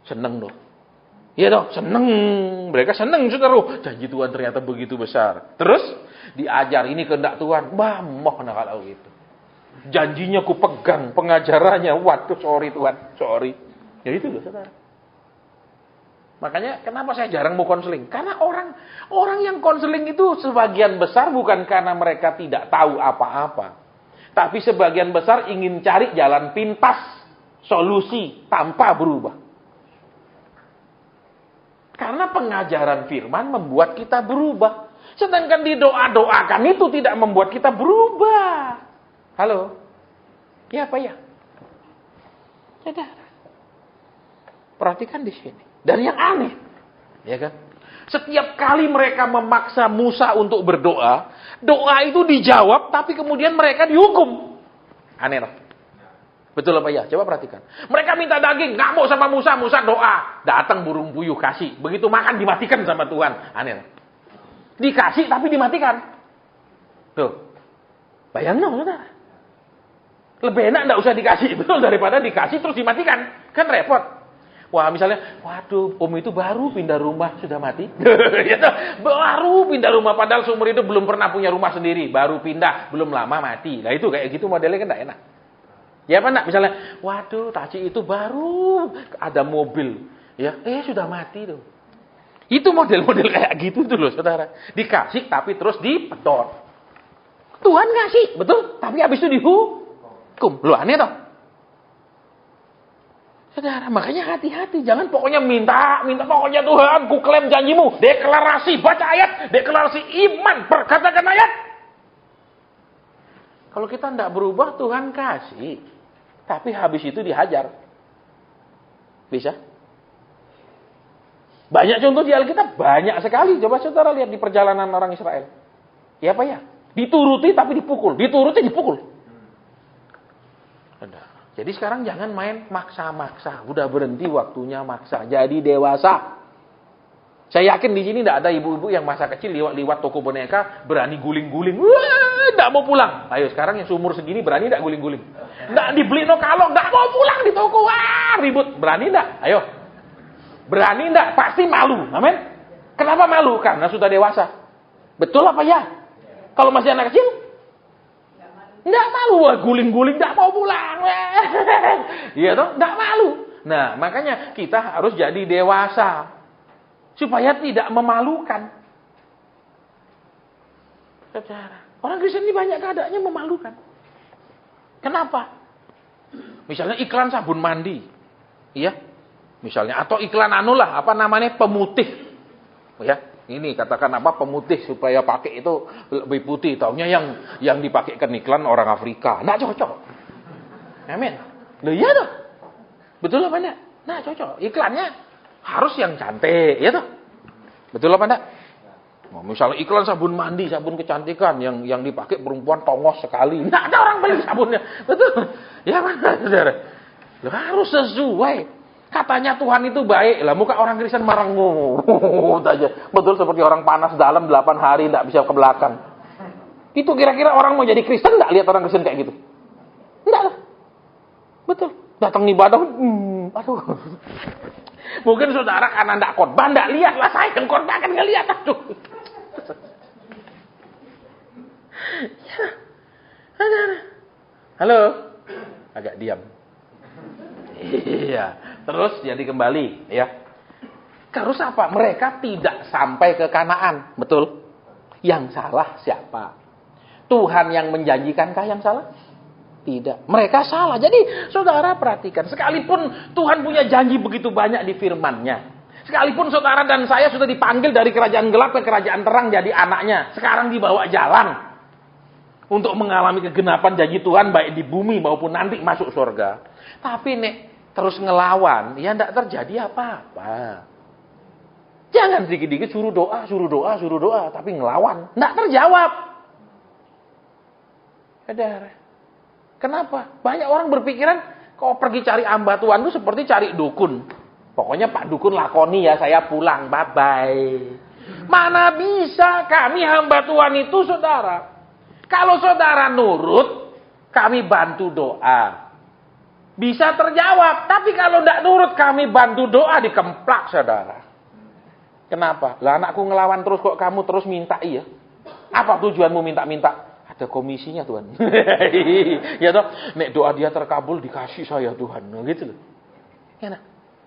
Seneng dong. Iya dong, seneng. Mereka seneng, saudara. Janji Tuhan ternyata begitu besar. Terus, diajar, ini kehendak Tuhan. Moh, nah kalau gitu. Janjinya ku pegang, pengajarannya. Waduh, sorry Tuhan, sorry. Ya itu loh, saudara. Makanya kenapa saya jarang mau konseling? Karena orang yang konseling itu sebagian besar bukan karena mereka tidak tahu apa-apa. Tapi sebagian besar ingin cari jalan pintas, solusi tanpa berubah. Karena pengajaran firman membuat kita berubah. Sedangkan didoa-doakan itu tidak membuat kita berubah. Halo? Ya apa ya? Saudara. Perhatikan di sini. Dan yang aneh, ya kan? Setiap kali mereka memaksa Musa untuk berdoa, doa itu dijawab, tapi kemudian mereka dihukum. Aneh loh. Betul apa ya? Coba perhatikan. Mereka minta daging, nggak mau sama Musa, Musa doa. Datang burung puyuh kasih. Begitu makan dimatikan sama Tuhan. Aneh loh. Dikasih tapi dimatikan. Tuh. Bayangin dong, saudara. Lebih enak nggak usah dikasih, betul, daripada dikasih terus dimatikan. Kan repot. Wah, misalnya, waduh, om itu baru pindah rumah, sudah mati. Baru pindah rumah, padahal seumur hidup belum pernah punya rumah sendiri. Baru pindah, belum lama mati. Nah itu kayak gitu modelnya kan gak enak. Ya apa enggak? Misalnya, waduh, Taci itu baru ada mobil. Ya, sudah mati tuh. Itu model-model kayak gitu tuh loh, saudara. Dikasih, tapi terus dipedot. Tuhan ngasih, betul. Tapi habis itu Kum, lu aneh toh? Saudara, makanya hati-hati. Jangan pokoknya minta pokoknya Tuhan, ku klaim janjimu. Deklarasi, baca ayat. Deklarasi iman, perkatakan ayat. Kalau kita tidak berubah, Tuhan kasih. Tapi habis itu dihajar. Bisa? Banyak contoh di Alkitab, banyak sekali. Coba saudara lihat di perjalanan orang Israel. Ya apa ya? Dituruti tapi dipukul. Dituruti dipukul. Jadi sekarang jangan main maksa-maksa. Udah berhenti waktunya maksa. Jadi dewasa. Saya yakin di sini tidak ada ibu-ibu yang masa kecil liwat toko boneka berani guling-guling. Wah, tidak mau pulang. Ayo sekarang yang seumur segini berani tidak guling-guling? Tidak dibeli no kalong, tidak mau pulang di toko. Wah, ribut. Berani tidak? Ayo. Berani tidak? Pasti malu. Amin. Kenapa malu? Karena sudah dewasa. Betul apa ya? Kalau masih anak kecil? Tidak malu, wah guling-guling, tidak mau pulang. Iya toh, tidak malu. Nah, makanya kita harus jadi dewasa. Supaya tidak memalukan. Saudara, orang Kristen ini banyak keadaannya memalukan. Kenapa? Misalnya iklan sabun mandi. Iya. Misalnya, atau iklan apa namanya, pemutih. Ya. Ini katakan pemutih supaya pakai itu lebih putih. Taunya yang dipakai kan iklan orang Afrika. Nggak cocok. Amin. Loh iya toh. Betul apa enggak? Nggak cocok. Iklannya harus yang cantik, ya toh. Betul apa enggak? Oh, misalnya iklan sabun mandi, sabun kecantikan yang dipakai perempuan tongos sekali. Nggak ada orang beli sabunnya. Betul. Ya mana, saudara? Loh, harus sesuai. Katanya Tuhan itu baik. Lah muka orang Kristen marah aja. Betul seperti orang panas dalam 8 hari tidak bisa ke belakang. Itu kira-kira orang mau jadi Kristen enggak lihat orang Kristen kayak gitu? Enggak lah. Betul. Datang ibadah, aduh. Mungkin saudara karena enggak khotbah enggak lihat lah, saya yang khotbah kan enggak lihat, aduh. Ya. Halo. Agak diam. Iya. Terus jadi kembali, ya. Terus apa? Mereka tidak sampai ke Kanaan, betul? Yang salah siapa? Tuhan yang menjanjikankah yang salah? Tidak. Mereka salah. Jadi, saudara perhatikan, sekalipun Tuhan punya janji begitu banyak di firman-Nya, sekalipun saudara dan saya sudah dipanggil dari kerajaan gelap ke kerajaan terang jadi anaknya, sekarang dibawa jalan untuk mengalami kegenapan janji Tuhan baik di bumi maupun nanti masuk surga. Tapi terus ngelawan, ya tidak terjadi apa-apa. Jangan dikit-dikit suruh doa, tapi ngelawan. Tidak terjawab. Saudara. Kenapa? Banyak orang berpikiran, kalau pergi cari hamba Tuhan itu seperti cari dukun. Pokoknya Pak Dukun lakoni ya, saya pulang, bye-bye. Mana bisa kami hamba Tuhan itu, saudara. Kalau saudara nurut, kami bantu doa. Bisa terjawab. Tapi kalau tidak nurut, kami bantu doa dikemplak, saudara. Kenapa? Lah anakku ngelawan terus kok kamu terus minta iya. Apa tujuanmu minta-minta? Ada komisinya Tuhan. Ya toh, nek doa dia terkabul dikasih saya Tuhan. Gitu loh. Ya nah.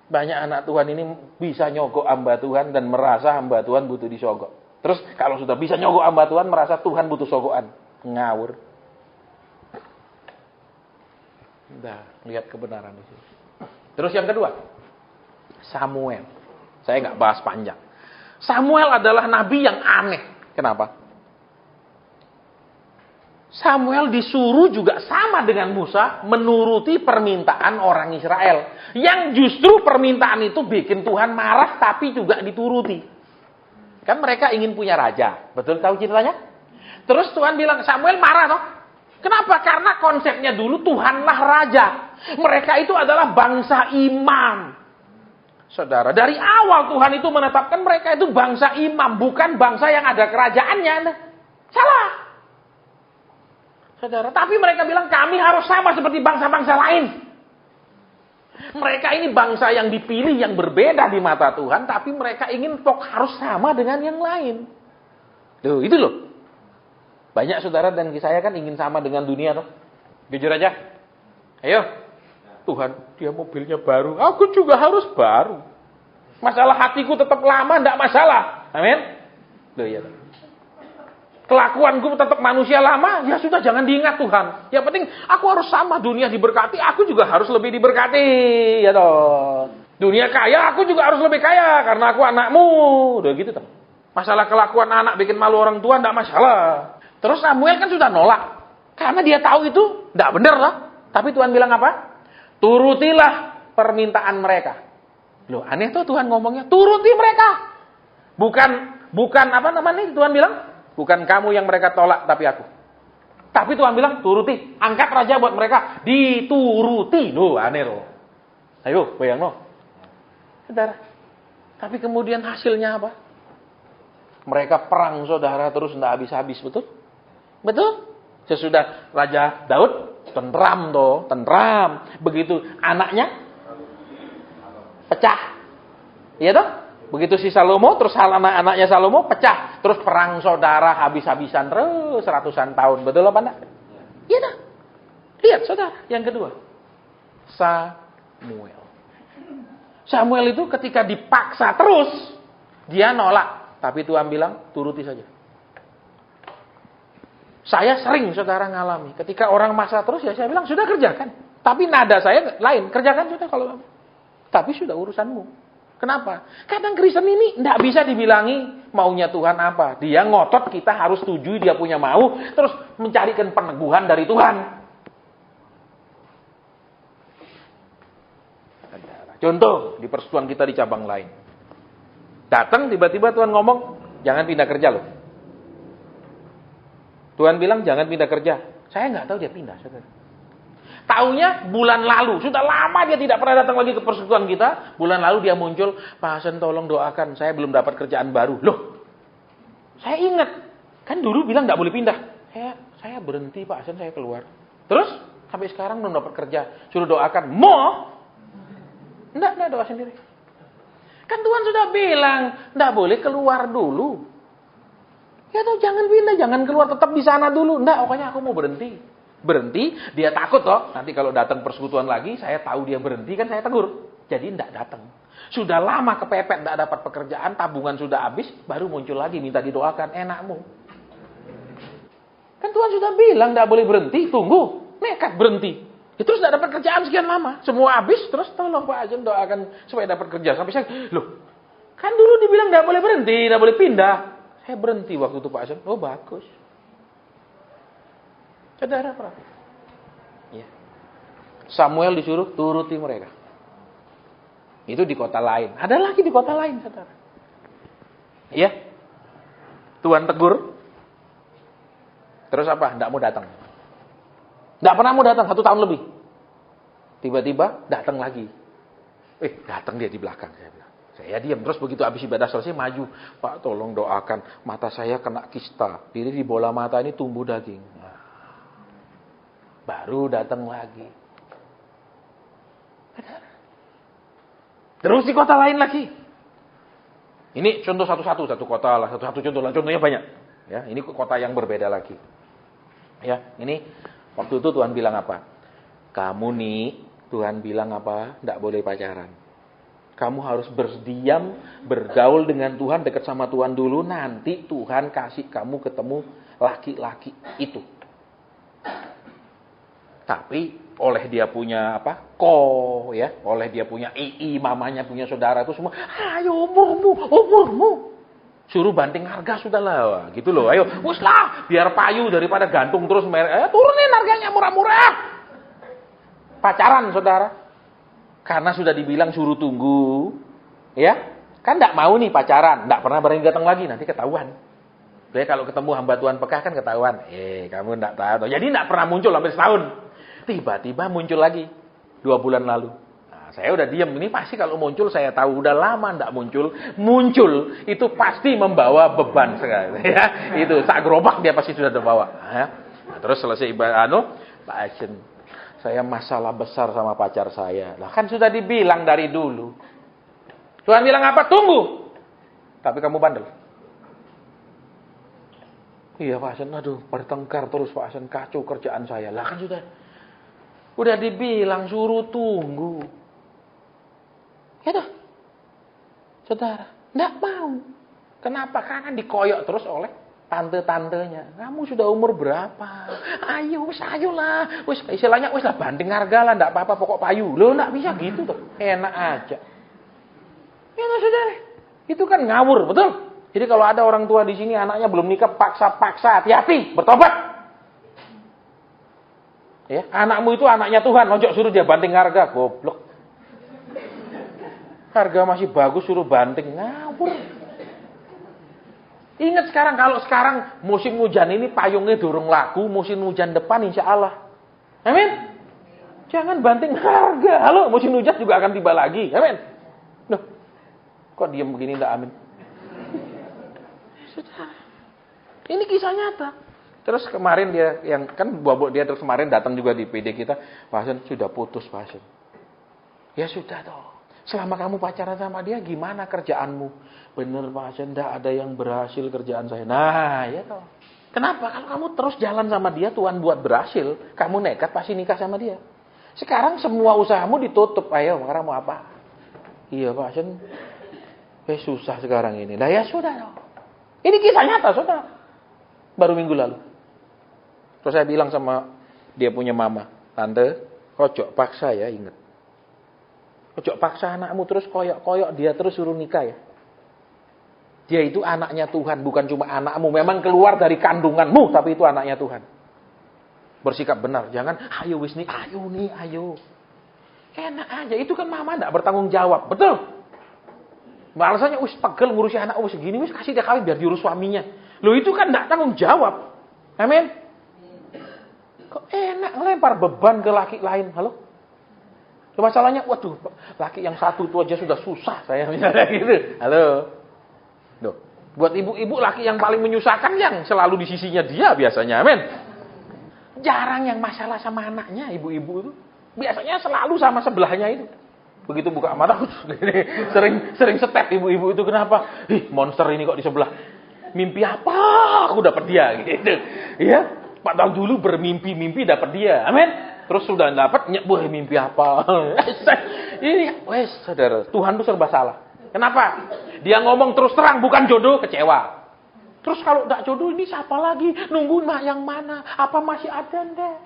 Banyak anak Tuhan ini bisa nyogok hamba Tuhan dan merasa hamba Tuhan butuh disogok. Terus kalau sudah bisa nyogok hamba Tuhan merasa Tuhan butuh sogokan. Ngawur. Nah, lihat kebenaran di sini. Terus yang kedua, Samuel. Saya nggak bahas panjang. Samuel adalah nabi yang aneh. Kenapa? Samuel disuruh juga sama dengan Musa menuruti permintaan orang Israel. Yang justru permintaan itu bikin Tuhan marah tapi juga dituruti. Kan mereka ingin punya raja. Betul tahu ceritanya? Terus Tuhan bilang, Samuel marah toh? Kenapa? Karena konsepnya dulu Tuhanlah raja. Mereka itu adalah bangsa imam. Saudara, dari awal Tuhan itu menetapkan mereka itu bangsa imam, bukan bangsa yang ada kerajaannya. Salah. Saudara, tapi mereka bilang kami harus sama seperti bangsa-bangsa lain. Mereka ini bangsa yang dipilih yang berbeda di mata Tuhan, tapi mereka ingin harus sama dengan yang lain. Tuh, itu loh. Banyak saudara dan saya kan ingin sama dengan dunia toh. Jujur aja. Ayo. Tuhan, dia mobilnya baru. Aku juga harus baru. Masalah hatiku tetap lama, enggak masalah. Amin. Loh, iya. kelakuanku tetap manusia lama, ya sudah jangan diingat Tuhan. Yang penting aku harus sama, dunia diberkati, aku juga harus lebih diberkati, ya toh. Dunia kaya, aku juga harus lebih kaya karena aku anakmu. Udah gitu toh. Masalah kelakuan anak bikin malu orang tua enggak masalah. Terus Samuel kan sudah nolak. Karena dia tahu itu enggak benar lah. Tapi Tuhan bilang apa? Turutilah permintaan mereka. Loh, aneh tuh Tuhan ngomongnya, turuti mereka. Bukan apa namanya Tuhan bilang? Bukan kamu yang mereka tolak, tapi aku. Tapi Tuhan bilang, turuti. Angkat raja buat mereka. Dituruti. Loh, aneh loh. Ayo, bayang loh. Saudara. Tapi kemudian hasilnya apa? Mereka perang, saudara, terus tidak habis-habis. Betul? Betul? Sesudah Raja Daud, tentram toh. Tentram. Begitu anaknya, pecah. Iya toh? Begitu si Salomo, terus anak-anaknya Salomo pecah. Terus perang saudara habis-habisan terus ratusan tahun. Betul apa enggak? Iya dah. Lihat saudara, yang kedua. Samuel. Samuel itu ketika dipaksa terus, dia nolak. Tapi Tuhan bilang, turuti saja. Saya sering saudara ngalami. Ketika orang maksa terus, ya saya bilang, sudah kerjakan. Tapi nada saya lain, kerjakan sudah kalau. Tapi sudah urusanmu. Kenapa? Kadang Kristen ini tidak bisa dibilangi maunya Tuhan apa. Dia ngotot kita harus setuju dia punya mau. Terus mencarikan peneguhan dari Tuhan. Contoh di persekutuan kita di cabang lain. Datang tiba-tiba Tuhan ngomong, jangan pindah kerja loh. Tuhan bilang jangan pindah kerja. Saya nggak tahu dia pindah. Taunya bulan lalu, sudah lama dia tidak pernah datang lagi ke persekutuan kita. Bulan lalu dia muncul, Pak Hasan tolong doakan, saya belum dapat kerjaan baru. Loh, saya ingat, kan dulu bilang nggak boleh pindah. Saya berhenti Pak Hasan, saya keluar. Terus, sampai sekarang belum dapat kerja. Suruh doakan, mau? Enggak, doa sendiri. Kan Tuhan sudah bilang, nggak boleh keluar dulu. Ya tuh, jangan pindah, jangan keluar, tetap di sana dulu. Enggak, pokoknya aku mau berhenti. Berhenti, dia takut toh. Nanti kalau datang persekutuan lagi, saya tahu dia berhenti, kan saya tegur. Jadi tidak datang. Sudah lama kepepet, tidak dapat pekerjaan, tabungan sudah habis, baru muncul lagi minta didoakan, enakmu. Kan Tuhan sudah bilang tidak boleh berhenti, tunggu, nekat berhenti. Ya, terus tidak dapat kerjaan sekian lama, semua habis, terus tolong Pak Ajen doakan supaya dapat kerja. Sampai saya, loh, kan dulu dibilang tidak boleh berhenti, tidak boleh pindah. Saya berhenti waktu itu Pak Ajen. Oh bagus. Saudara perhatikan. Ya. Samuel disuruh turuti mereka. Itu di kota lain. Ada lagi di kota lain, saudara. Ya. Tuhan tegur. Terus apa? Tidak mau datang. Tidak pernah mau datang 1 tahun lebih. Tiba-tiba datang lagi. Datang dia di belakang. Saya bilang. Saya diam. Terus begitu habis ibadah selesai maju. Pak tolong doakan. Mata saya kena kista. Jadi di bola mata ini tumbuh daging. Baru datang lagi. Terus di kota lain lagi. Ini contoh satu-satu, satu kota lah, satu-satu contoh lah. Contohnya banyak. Ya, ini kota yang berbeda lagi. Ya, ini waktu itu Tuhan bilang apa? Kamu nih, Tuhan bilang apa? Tidak boleh pacaran. Kamu harus berdiam, bergaul dengan Tuhan, dekat sama Tuhan dulu. Nanti Tuhan kasih kamu ketemu laki-laki itu. Tapi oleh dia punya apa? Ya, oleh dia punya mamanya punya saudara itu semua. Ayo umurmu. Suruh banting harga sudahlah, gitu loh. Ayo, wuslah, biar payu daripada gantung terus turunin harganya murah-murah. Pacaran saudara. Karena sudah dibilang suruh tunggu. Ya. Kan enggak mau nih pacaran, enggak pernah berani datang lagi, nanti ketahuan. Jadi kalau ketemu hamba Tuhan pekah kan ketahuan. Kamu enggak tahu. Jadi enggak pernah muncul sampai setahun. Tiba-tiba muncul lagi 2 bulan lalu. Nah, saya udah diam. Ini pasti kalau muncul saya tahu udah lama enggak muncul. Muncul itu pasti membawa beban sekali. Ya, itu sak gerobak dia pasti sudah dibawa. Ya. Nah, terus selesai ibadah Pak Ajen, saya masalah besar sama pacar saya. Lah kan sudah dibilang dari dulu. Tuhan bilang apa? Tunggu. Tapi kamu bandel. Iya Pak Ajen, aduh bertengkar terus Pak Ajen, kacau kerjaan saya. Lah kan udah dibilang suruh tunggu. Ya dah. Saudara, enggak mau. Kenapa? Karena dikoyok terus oleh tante-tantenya. Kamu sudah umur berapa? Ayolah. Wis istilahnya wis lah banding harga lah, enggak apa-apa pokok payu. Loh, enggak bisa gitu tuh. Enak aja. Ya saudara. Itu kan ngawur, betul? Jadi kalau ada orang tua di sini anaknya belum nikah paksa-paksa, hati-hati, bertobat. Ya, anakmu itu anaknya Tuhan, ojo suruh dia banting harga, goblok. Harga masih bagus suruh banting, ngawur. Ingat sekarang, kalau sekarang musim hujan ini payungnya durung laku, musim hujan depan insya Allah. Amin. Jangan banting harga. Halo, musim hujan juga akan tiba lagi. Amin. Loh, kok diam begini enggak amin? Sudah. Ini kisah nyata. Terus kemarin dia yang kan bobok dia terus kemarin datang juga di PD kita, Pak Hasan sudah putus Pak Hasan. Ya sudah toh. Selama kamu pacaran sama dia gimana kerjaanmu? Bener Pak Hasan, enggak ada yang berhasil kerjaan saya. Nah, ya toh. Kenapa? Kalau kamu terus jalan sama dia, Tuhan buat berhasil, kamu nekat pasti nikah sama dia. Sekarang semua usahamu ditutup. Ayo, sekarang mau apa? Iya Pak Hasan. Susah sekarang ini. Nah ya sudah toh. Ini kisah nyata, saudara. Baru minggu lalu. Terus saya bilang sama dia punya mama, Tante, ojo paksa ya, ingat. Ojo paksa anakmu terus koyok-koyok dia terus suruh nikah ya. Dia itu anaknya Tuhan, bukan cuma anakmu. Memang keluar dari kandunganmu, tapi itu anaknya Tuhan. Bersikap benar, jangan ayo wis nih, ayo. Enak aja, itu kan mama enggak bertanggung jawab, betul? Alasannya wis pegel ngurusi anak wis segini, wis kasih dia kawin biar diurus suaminya. Loh itu kan enggak tanggung jawab. Amin. Kok enak ngelempar beban ke laki lain, halo? Masalahnya, waduh, laki yang satu itu aja sudah susah saya misalnya gitu. Halo. Loh, buat ibu-ibu laki yang paling menyusahkan yang selalu di sisinya dia biasanya. Amin. Jarang yang masalah sama anaknya ibu-ibu itu. Biasanya selalu sama sebelahnya itu. Begitu buka mata, sering step ibu-ibu itu kenapa? Monster ini kok di sebelah. Mimpi apa? Aku dapat dia gitu. Ya, 4 tahun dulu bermimpi-mimpi dapat dia. Amin. Terus sudah dapat, nyebut mimpi apa? Ini, wes saudara, Tuhan itu serba salah. Kenapa? Dia ngomong terus terang, bukan jodoh, kecewa. Terus kalau tidak jodoh ini siapa lagi? Nunggu yang mana? Apa masih ada enggak?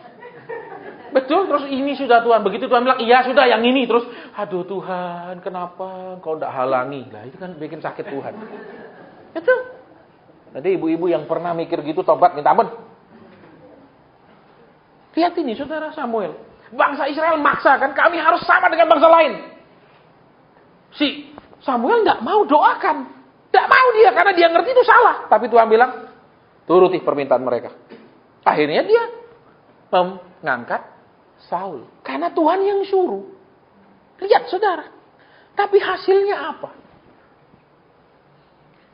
Betul, terus ini sudah Tuhan. Begitu Tuhan bilang, iya sudah yang ini. Terus, aduh Tuhan, kenapa kau tidak halangi? Lah itu kan bikin sakit Tuhan. Betul. Nanti ibu-ibu yang pernah mikir gitu, tobat, minta ampun. Lihat ini saudara Samuel. Bangsa Israel maksa kan, kami harus sama dengan bangsa lain. Si Samuel tidak mau doakan. Tidak mau dia, karena dia ngerti itu salah. Tapi Tuhan bilang, turuti permintaan mereka. Akhirnya dia mengangkat Saul. Karena Tuhan yang suruh. Lihat saudara. Tapi hasilnya apa?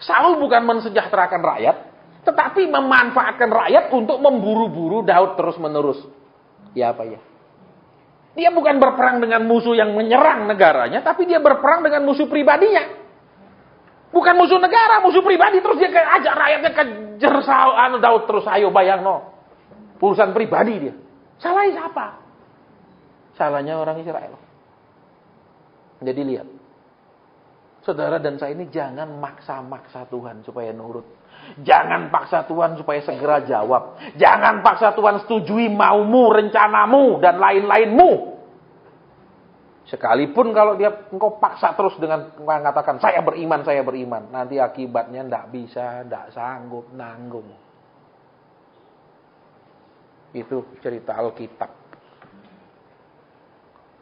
Saul bukan mensejahterakan rakyat. Tetapi memanfaatkan rakyat untuk memburu-buru Daud terus-menerus. Ya apa ya? Dia bukan berperang dengan musuh yang menyerang negaranya. Tapi dia berperang dengan musuh pribadinya. Bukan musuh negara, musuh pribadi. Terus dia ajak rakyatnya kejar Daud terus. Ayo bayang no. Urusan pribadi dia. Salahnya siapa? Salahnya orang Israel. Jadi lihat. Saudara dan saya ini jangan maksa-maksa Tuhan supaya nurut. Jangan paksa Tuhan supaya segera jawab. Jangan paksa Tuhan setujui maumu, rencanamu, dan lain-lainmu. Sekalipun kalau engkau paksa terus dengan mengatakan, saya beriman. Nanti akibatnya tidak bisa, tidak sanggup, nanggung. Itu cerita Alkitab.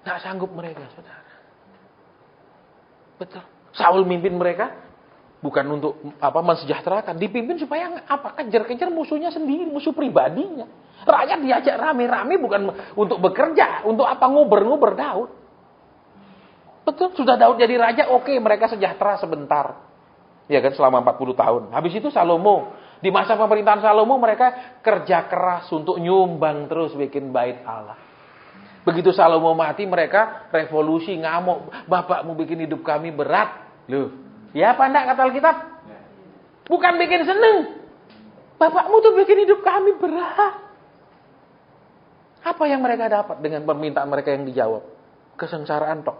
Tidak sanggup mereka, saudara. Betul. Saul mimpin mereka. Bukan untuk mensejahterakan, dipimpin supaya kejar-kejar musuhnya sendiri, musuh pribadinya. Rakyat diajak rame-rame bukan untuk bekerja, untuk nguber-nguber Daud. Betul, sudah Daud jadi raja, oke, mereka sejahtera sebentar. Ya kan, selama 40 tahun. Habis itu Salomo, di masa pemerintahan Salomo mereka kerja keras untuk nyumbang terus bikin bait Allah. Begitu Salomo mati, mereka revolusi, ngamuk, bapakmu bikin hidup kami berat. Loh, ya apa enggak kata Alkitab? Bukan bikin seneng. Bapakmu tuh bikin hidup kami berat. Apa yang mereka dapat dengan permintaan mereka yang dijawab? Kesengsaraan tok.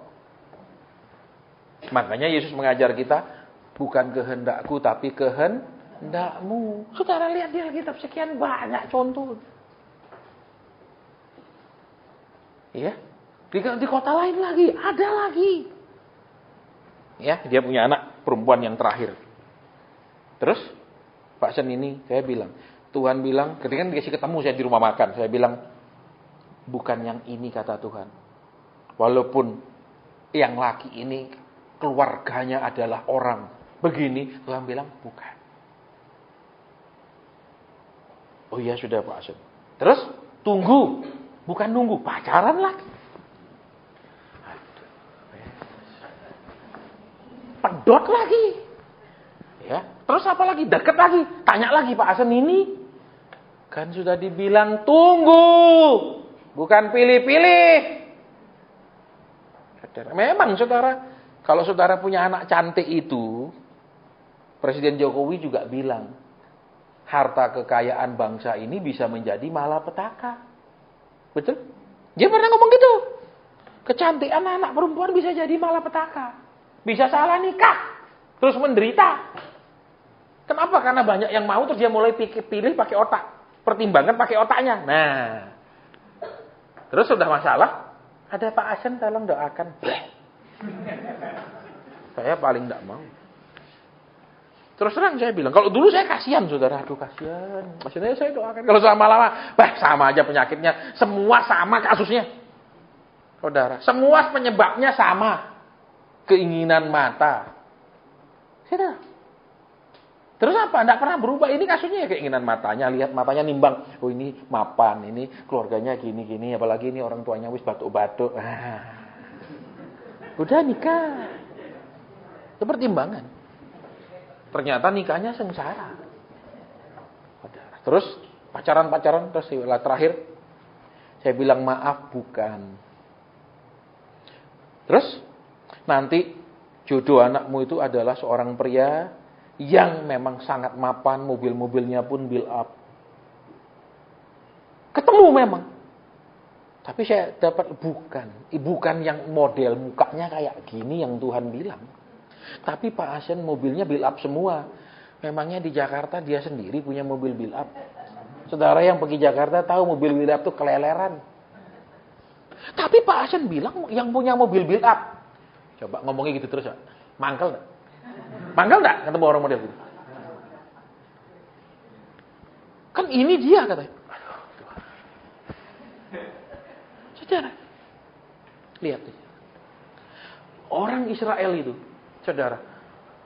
Makanya Yesus mengajar kita, bukan kehendakku tapi kehendakmu. Ndakmu. Saudara lihat di Alkitab sekian banyak contoh. Ya. Di kota lain lagi, ada lagi. Ya, dia punya anak perempuan yang terakhir. Terus Pak Sen ini saya bilang, Tuhan bilang, ketika dikasih ketemu saya di rumah makan, saya bilang, bukan yang ini kata Tuhan. Walaupun yang laki ini keluarganya adalah orang begini, Tuhan bilang bukan. Oh iya sudah Pak Sen. Terus tunggu, bukan nunggu, pacaran lagi. Pedot lagi. Ya, terus apa lagi? Deket lagi. Tanya lagi Pak Asen ini. Kan sudah dibilang tunggu. Bukan pilih-pilih. Memang saudara, kalau saudara punya anak cantik itu, Presiden Jokowi juga bilang, harta kekayaan bangsa ini bisa menjadi malapetaka. Betul? Dia pernah ngomong gitu. Kecantikan anak perempuan bisa jadi malapetaka. Bisa salah nikah. Terus menderita. Kenapa? Karena banyak yang mau terus dia mulai pilih pakai otak. Pertimbangan pakai otaknya. Nah. Terus sudah masalah. Ada Pak Asen tolong doakan. Saya paling tidak mau. Terus terang saya bilang. Kalau dulu saya kasihan saudara. Aduh kasihan. Maksudnya saya doakan. Kalau lama-lama. Sama aja penyakitnya. Semua sama kasusnya. Saudara. Semua penyebabnya sama. Keinginan mata. Sudah. Terus apa? Tidak pernah berubah. Ini kasusnya ya keinginan matanya. Lihat matanya nimbang. Oh ini mapan. Ini keluarganya gini-gini. Apalagi ini orang tuanya wis batuk-batuk. Udah nikah. Itu pertimbangan. Ternyata nikahnya sengsara. Terus pacaran-pacaran. Terus terakhir. Saya bilang maaf bukan. Terus. Nanti jodoh anakmu itu adalah seorang pria yang memang sangat mapan, mobil-mobilnya pun build up. Ketemu memang. Tapi saya dapat bukan yang model mukanya kayak gini yang Tuhan bilang. Tapi Pak Asen mobilnya build up semua. Memangnya di Jakarta dia sendiri punya mobil build up. Saudara yang pergi Jakarta tahu mobil build up itu keleleran. Tapi Pak Asen bilang yang punya mobil build up. Coba ngomongnya gitu terus ya. Mangkel enggak? Mangkel enggak ketemu orang model gitu? Kan ini dia katanya. Saudara. Lihat. Orang Israel itu, saudara,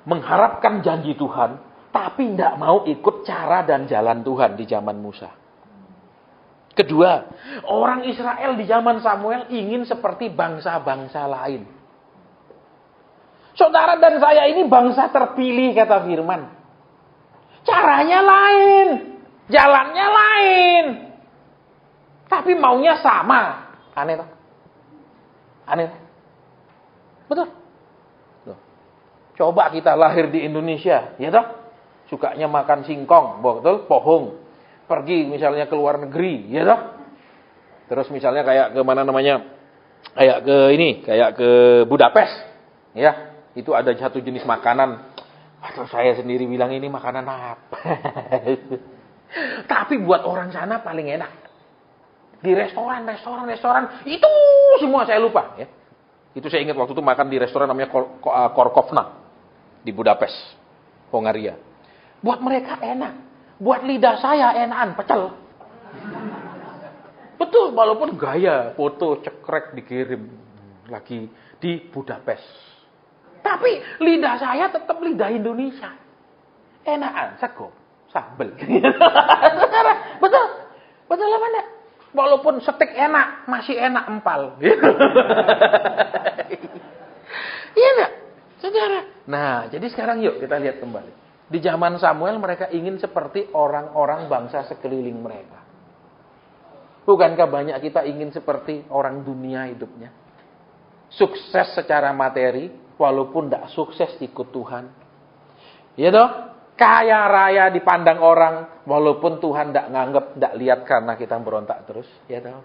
mengharapkan janji Tuhan, tapi tidak mau ikut cara dan jalan Tuhan di zaman Musa. Kedua, orang Israel di zaman Samuel ingin seperti bangsa-bangsa lain. Saudara dan saya ini bangsa terpilih kata firman. Caranya lain. Jalannya lain. Tapi maunya sama. Aneh toh? Aneh. Betul. Loh. Coba kita lahir di Indonesia. Ya toh? Sukanya makan singkong. Betul? Pohong. Pergi misalnya ke luar negeri. Ya toh? Terus misalnya kayak ke mana namanya? Kayak ke ini. Kayak ke Budapest. Ya. Itu ada satu jenis makanan. Atau saya sendiri bilang ini makanan apa? Tapi buat orang sana paling enak. Di restoran itu semua saya lupa. Ya. Itu saya ingat waktu itu makan di restoran namanya Korkovna di Budapest, Hongaria. Buat mereka enak. Buat lidah saya enakan pecel. Betul, walaupun gaya foto cekrek dikirim lagi di Budapest. Tapi lidah saya tetap lidah Indonesia. Enakan, sego, sambel. Betul. Betul apa enggak? Walaupun steak enak, masih enak empal. Iya enggak? Saudara. Nah, jadi sekarang yuk kita lihat kembali. Di zaman Samuel mereka ingin seperti orang-orang bangsa sekeliling mereka. Bukankah banyak kita ingin seperti orang dunia hidupnya? Sukses secara materi, walaupun tidak sukses ikut Tuhan. Ya toh? Kaya raya dipandang orang, walaupun Tuhan tidak nganggap, tidak lihat karena kita berontak terus. Ya toh?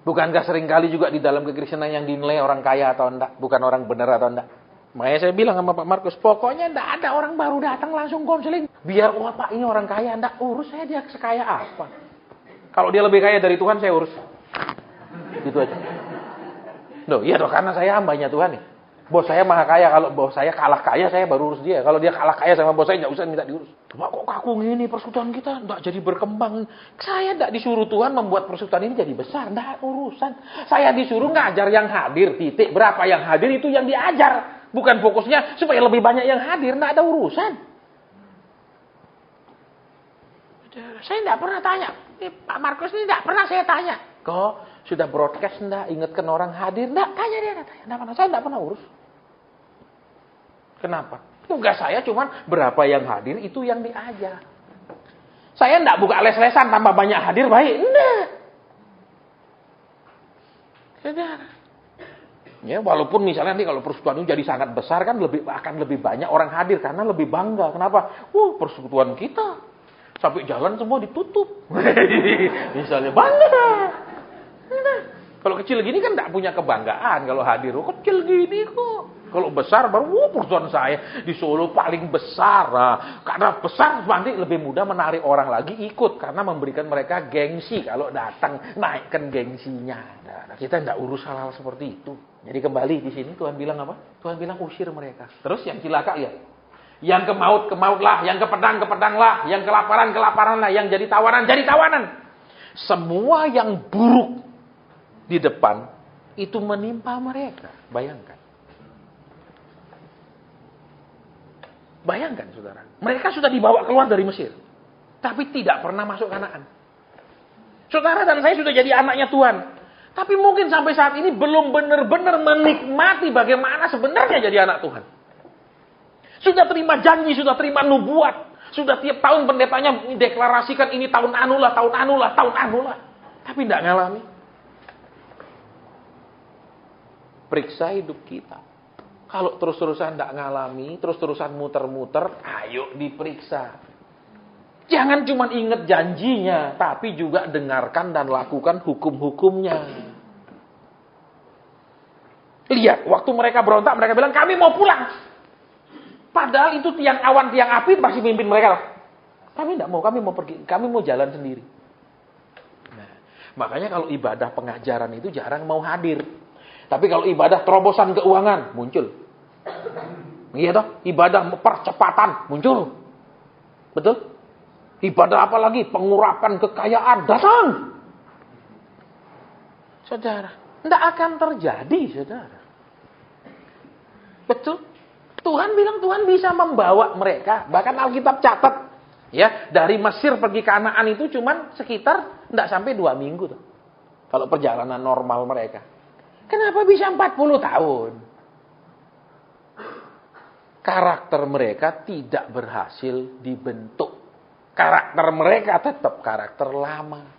Bukankah seringkali juga di dalam kekristenan yang dinilai orang kaya atau enggak, bukan orang benar atau enggak? Makanya saya bilang sama Pak Markus, pokoknya enggak ada orang baru datang langsung konseling. Biar, wah Pak ini orang kaya, enggak urus saya dia sekaya apa. Kalau dia lebih kaya dari Tuhan, saya urus. Gitu aja. Loh, iya dong, karena saya hambanya Tuhan nih. Bos saya maha kaya, kalau bos saya kalah kaya, saya baru urus dia. Kalau dia kalah kaya sama bos saya, enggak usah minta diurus. Pak kok kaku gini, persekutuan kita enggak jadi berkembang. Saya enggak disuruh Tuhan membuat persekutuan ini jadi besar, enggak urusan. Saya disuruh ngajar yang hadir, titik. Berapa yang hadir itu yang diajar. Bukan fokusnya supaya lebih banyak yang hadir, enggak ada urusan. Saya enggak pernah tanya. Pak Markus ini enggak pernah saya tanya. Kok sudah broadcast enggak? Ingatkan orang hadir? Enggak, tanya dia. Enggak pernah. Saya enggak pernah urus. Kenapa? Tugas saya cuma berapa yang hadir itu yang diajar. Saya enggak buka les-lesan tambah banyak hadir baik. Enggak. Saudara. Ya, walaupun misalnya nanti kalau persekutuan itu jadi sangat besar kan akan lebih banyak orang hadir karena lebih bangga. Kenapa? Persekutuan kita sampai jalan semua ditutup. Misalnya bangga. Nah, kalau kecil gini kan enggak punya kebanggaan kalau hadir. Kecil gini kok. Kalau besar baru persekutuan saya di Solo paling besar. Nah, karena besar nanti lebih mudah menarik orang lagi ikut karena memberikan mereka gengsi kalau datang, naikkan gengsinya. Nah, kita enggak urus hal-hal seperti itu. Jadi kembali di sini Tuhan bilang apa? Tuhan bilang usir mereka. Terus yang cilaka ya. Yang ke maut lah, yang ke pedang lah, yang kelaparan lah, yang jadi tawanan. Semua yang buruk di depan itu menimpa mereka. Bayangkan saudara, mereka sudah dibawa keluar dari Mesir, tapi tidak pernah masuk Kanaan. Saudara dan saya sudah jadi anaknya Tuhan, tapi mungkin sampai saat ini belum benar-benar menikmati bagaimana sebenarnya jadi anak Tuhan. Sudah terima janji, sudah terima nubuat, sudah tiap tahun pendetanya mendeklarasikan ini tahun anu lah, tapi tidak ngalami. Periksa hidup kita. Kalau terus-terusan tidak ngalami, terus-terusan muter-muter, ayo diperiksa. Jangan cuma ingat janjinya, tapi juga dengarkan dan lakukan hukum-hukumnya. Lihat, waktu mereka berontak, mereka bilang, kami mau pulang. Padahal itu tiang awan, tiang api masih mimpin mereka. Kami tidak mau, kami mau pergi, kami mau jalan sendiri. Nah, makanya kalau ibadah pengajaran itu jarang mau hadir. Tapi kalau ibadah terobosan keuangan, muncul. Iya toh? Ibadah percepatan, muncul. Betul? Ibadah apa lagi? Pengurapan kekayaan, datang. Saudara, tidak akan terjadi, saudara. Betul? Tuhan bilang Tuhan bisa membawa mereka. Bahkan Alkitab catat. Ya, dari Mesir pergi ke Kanaan itu cuman sekitar tidak sampai 2 minggu tuh. Kalau perjalanan normal mereka. Kenapa bisa 40 tahun? Karakter mereka tidak berhasil dibentuk. Karakter mereka tetap karakter lama.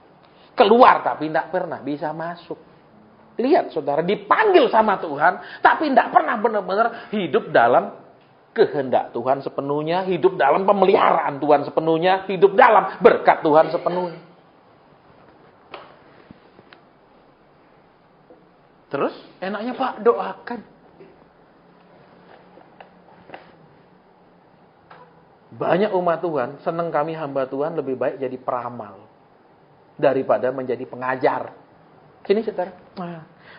Keluar tapi tidak pernah bisa masuk. Lihat saudara, dipanggil sama Tuhan, tapi tidak pernah benar-benar hidup dalam kehendak Tuhan sepenuhnya, hidup dalam pemeliharaan Tuhan sepenuhnya, hidup dalam berkat Tuhan sepenuhnya. Terus enaknya Pak doakan. Banyak umat Tuhan senang kami hamba Tuhan lebih baik jadi peramal daripada menjadi pengajar. Sini saudara.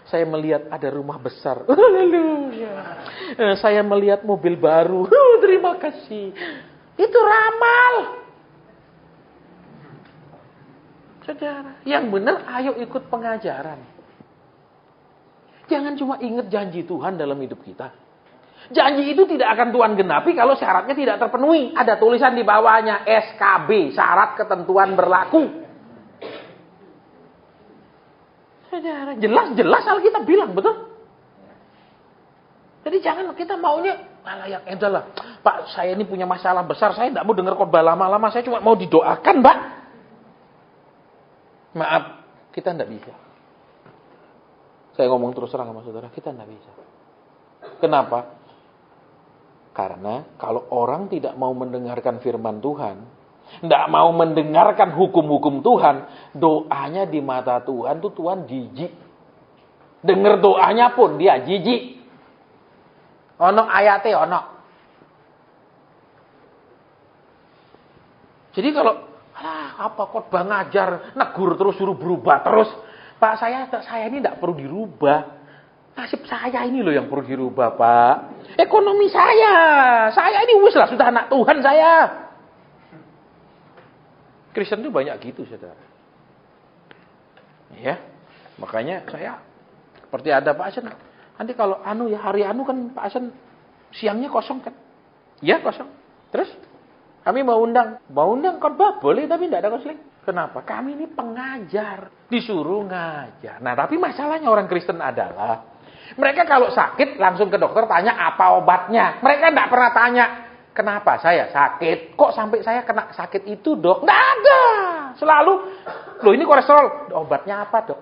Saya melihat ada rumah besar. Haleluya. Saya melihat mobil baru. Terima kasih. Itu ramal. Saudara, yang benar ayo ikut pengajaran. Jangan cuma ingat janji Tuhan dalam hidup kita. Janji itu tidak akan Tuhan genapi kalau syaratnya tidak terpenuhi. Ada tulisan di bawahnya SKB, syarat ketentuan berlaku. Saudara, jelas Alkitab bilang, betul? Jadi jangan kita maunya, yang edah lah. Pak, saya ini punya masalah besar, saya tidak mau dengar khotbah lama-lama, saya cuma mau didoakan, Pak. Maaf, kita tidak bisa. Saya ngomong terus terang sama saudara, kita tidak bisa. Kenapa? Karena kalau orang tidak mau mendengarkan firman Tuhan, tidak mau mendengarkan hukum-hukum Tuhan, doanya di mata Tuhan tuh Tuhan jijik. Dengar doanya pun dia jijik. Ono ayate ono. Jadi kalau apa khotbah ngajar, negur terus suruh berubah terus. Pak, saya ini tidak perlu dirubah. Nasib saya ini loh yang perlu dirubah, Pak. Ekonomi saya ini wis lah sudah anak Tuhan saya. Kristen itu banyak gitu, saudara. Ya, makanya saya seperti ada Pak Asen. Nanti kalau hari kan Pak Asen siangnya kosong kan? Ya kosong. Terus kami mau undang khotbah boleh tapi tidak ada konseling. Kenapa? Kami ini pengajar, disuruh ngajar. Nah, tapi masalahnya orang Kristen adalah mereka kalau sakit langsung ke dokter tanya apa obatnya. Mereka tidak pernah tanya kenapa saya sakit. Kok sampai saya kena sakit itu, Dok? Tidak ada. Selalu, loh ini kolesterol, obatnya apa, Dok?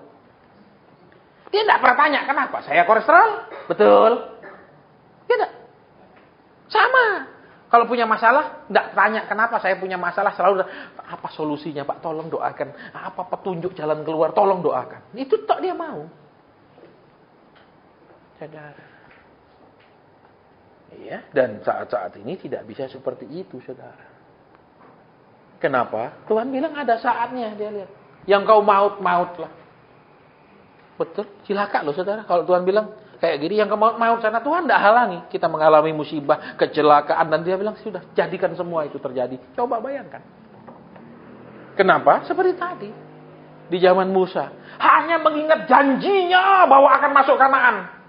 Dia tidak pernah tanya kenapa saya kolesterol. Betul? Tidak. Sama. Kalau punya masalah, tidak tanya kenapa saya punya masalah, selalu apa solusinya Pak, tolong doakan. Apa petunjuk jalan keluar, tolong doakan. Itu tak dia mau. Saudara. Iya, dan saat-saat ini tidak bisa seperti itu, saudara. Kenapa? Tuhan bilang ada saatnya, dia lihat. Yang kau maut-mautlah. Betul, cilaka loh saudara. Kalau Tuhan bilang kayak gini, yang kau maut sana, Tuhan tidak halangi. Kita mengalami musibah, kecelakaan, dan dia bilang, sudah, jadikan semua itu terjadi. Coba bayangkan. Kenapa? Seperti tadi. Di zaman Musa. Hanya mengingat janjinya bahwa akan masuk Kanaan.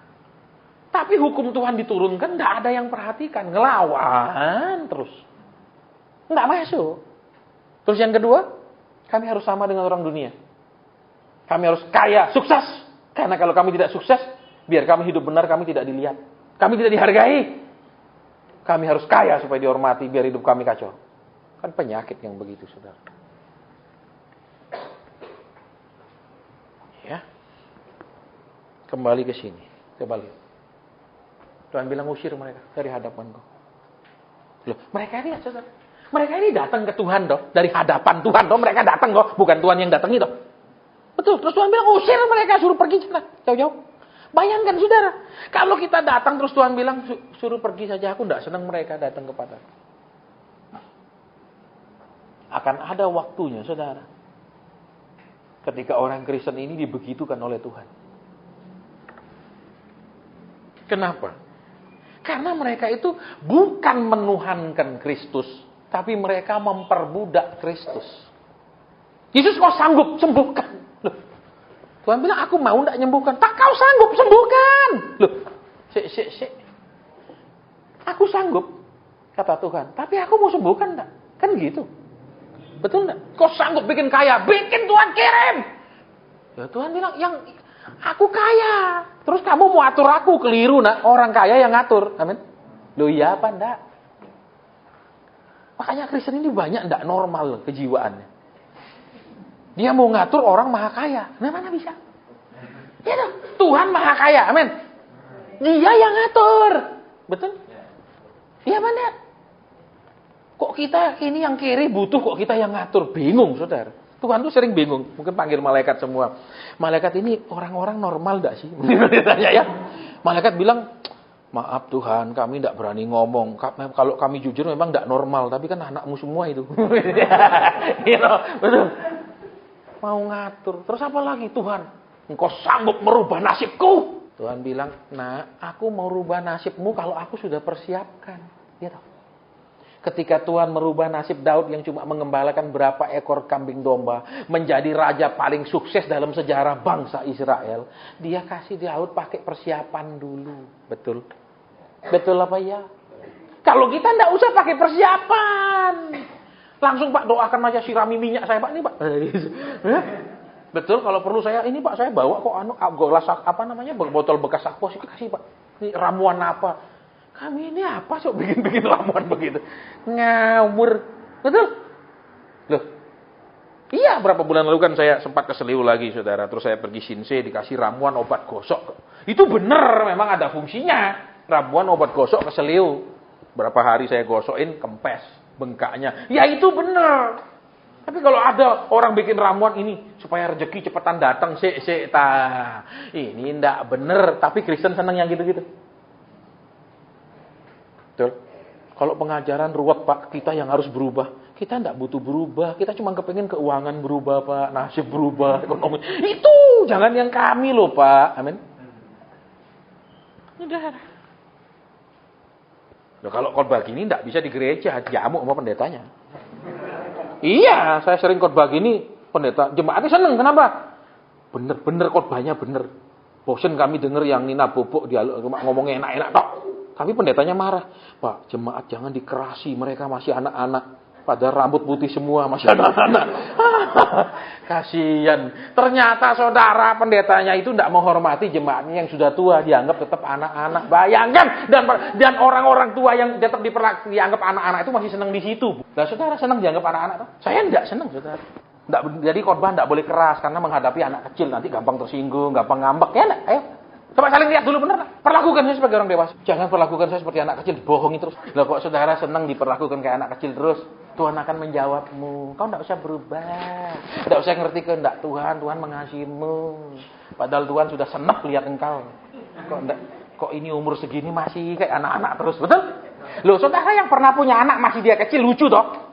Tapi hukum Tuhan diturunkan, tidak ada yang perhatikan. Ngelawan terus. Tidak masuk. Terus yang kedua, kami harus sama dengan orang dunia. Kami harus kaya, sukses. Karena kalau kami tidak sukses, biar kami hidup benar, kami tidak dilihat. Kami tidak dihargai. Kami harus kaya supaya dihormati, biar hidup kami kacau. Kan penyakit yang begitu, saudara. Ya. Kembali ke sini. Kembali. Tuhan bilang usir mereka dari hadapan kau. Loh, mereka ini saudara. Mereka ini datang ke Tuhan doh, dari hadapan Tuhan doh, mereka datang doh, bukan Tuhan yang datangi doh. Betul, terus Tuhan bilang usir mereka, suruh pergi sana, jauh-jauh. Bayangkan saudara, kalau kita datang terus Tuhan bilang suruh pergi saja, aku tidak senang mereka datang kepada. Akan ada waktunya saudara, ketika orang Kristen ini dibegitukan oleh Tuhan. Kenapa? Karena mereka itu bukan menuhankan Kristus, tapi mereka memperbudak Kristus. Yesus kau sanggup sembuhkan. Loh, Tuhan bilang aku mau tidak menyembuhkan. Tak kau sanggup sembuhkan. Loh, aku sanggup, kata Tuhan. Tapi aku mau sembuhkan tak? Kan gitu. Betul tidak? Kau sanggup bikin kaya, bikin Tuhan kirim. Ya Tuhan bilang yang aku kaya. Terus kamu mau atur aku, keliru nak. Orang kaya yang ngatur. Amin. Loh iya apa enggak? Makanya Kristen ini banyak enggak normal kejiwaannya. Dia mau ngatur orang maha kaya. Nah mana bisa? Ya dong. Tuhan maha kaya. Amin. Dia yang ngatur. Betul? Iya apa enggak? Kok kita ini yang kiri butuh, kok kita yang ngatur? Bingung saudara. Tuhan tuh sering bingung. Mungkin panggil malaikat semua. Malaikat ini orang-orang normal enggak sih? Ditanya ya. Malaikat bilang, maaf Tuhan, kami tidak berani ngomong. Kalau kami jujur memang tidak normal. Tapi kan anakmu semua itu. Betul. Mau ngatur. Terus apa lagi Tuhan? Engkau sanggup merubah nasibku. Tuhan bilang, nah aku mau rubah nasibmu kalau aku sudah persiapkan. Ya tahu. Ketika Tuhan merubah nasib Daud yang cuma mengembalakan berapa ekor kambing domba, menjadi raja paling sukses dalam sejarah bangsa Israel, dia kasih Daud pakai persiapan dulu. Betul? Betul apa ya? Kalau kita tidak usah pakai persiapan. Langsung Pak doakan aja, sirami minyak saya Pak. Ini Pak. Betul, kalau perlu saya, ini Pak saya bawa kok gelas apa namanya, botol bekas aqua kasih Pak. Ini ramuan apa? Kami ini apa sok bikin-bikin ramuan begitu? Ngawur. Betul? Loh. Iya, berapa bulan lalu kan saya sempat ke Seliu lagi, saudara. Terus saya pergi Sinse, dikasih ramuan obat gosok. Itu benar, memang ada fungsinya. Ramuan obat gosok ke Seliu. Berapa hari saya gosokin, kempes bengkaknya. Ya itu benar. Tapi kalau ada orang bikin ramuan ini supaya rezeki cepetan datang, ini ndak benar. Tapi Kristen senang yang gitu-gitu. Betul. Kalau pengajaran ruwet Pak, kita yang harus berubah. Kita tidak butuh berubah. Kita cuma kepengen keuangan berubah Pak, nasib berubah, ekonomi. Itu jangan yang kami loh Pak. Amin. Udah. Loh, kalau khotbah gini tidak bisa di gereja, jamu sama pendetanya. Iya, saya sering khotbah gini, pendeta jemaatnya seneng. Kenapa? Bener-bener khotbahnya bener. Bosen kami denger yang Nina Bobok dia ngomongnya enak-enak tok. Tapi pendetanya marah. Pak, jemaat jangan dikerasi, mereka masih anak-anak. Padahal rambut putih semua, masih anak-anak. Kasihan. Ternyata saudara pendetanya itu tidak menghormati jemaatnya yang sudah tua, dianggap tetap anak-anak. Bayangkan. Dan orang-orang tua yang tetap dianggap anak-anak itu masih senang di situ. Nah, saudara senang dianggap anak-anak? Saya tidak senang, saudara. Jadi khotbah tidak boleh keras, karena menghadapi anak kecil nanti gampang tersinggung, gampang ngambek. Ya, enggak? Ayo. Coba saling lihat dulu, benar. Perlakukan saya sebagai orang dewasa. Jangan perlakukan saya seperti anak kecil, dibohongi terus. Loh, kok saudara senang diperlakukan kayak anak kecil terus? Tuhan akan menjawabmu. Kau tidak usah berubah. Tidak usah ngerti kehendak Tuhan. Tuhan mengasihimu. Padahal Tuhan sudah senang lihat engkau. Kok ini umur segini masih kayak anak-anak terus, betul? Loh, saudara yang pernah punya anak masih dia kecil, lucu toh?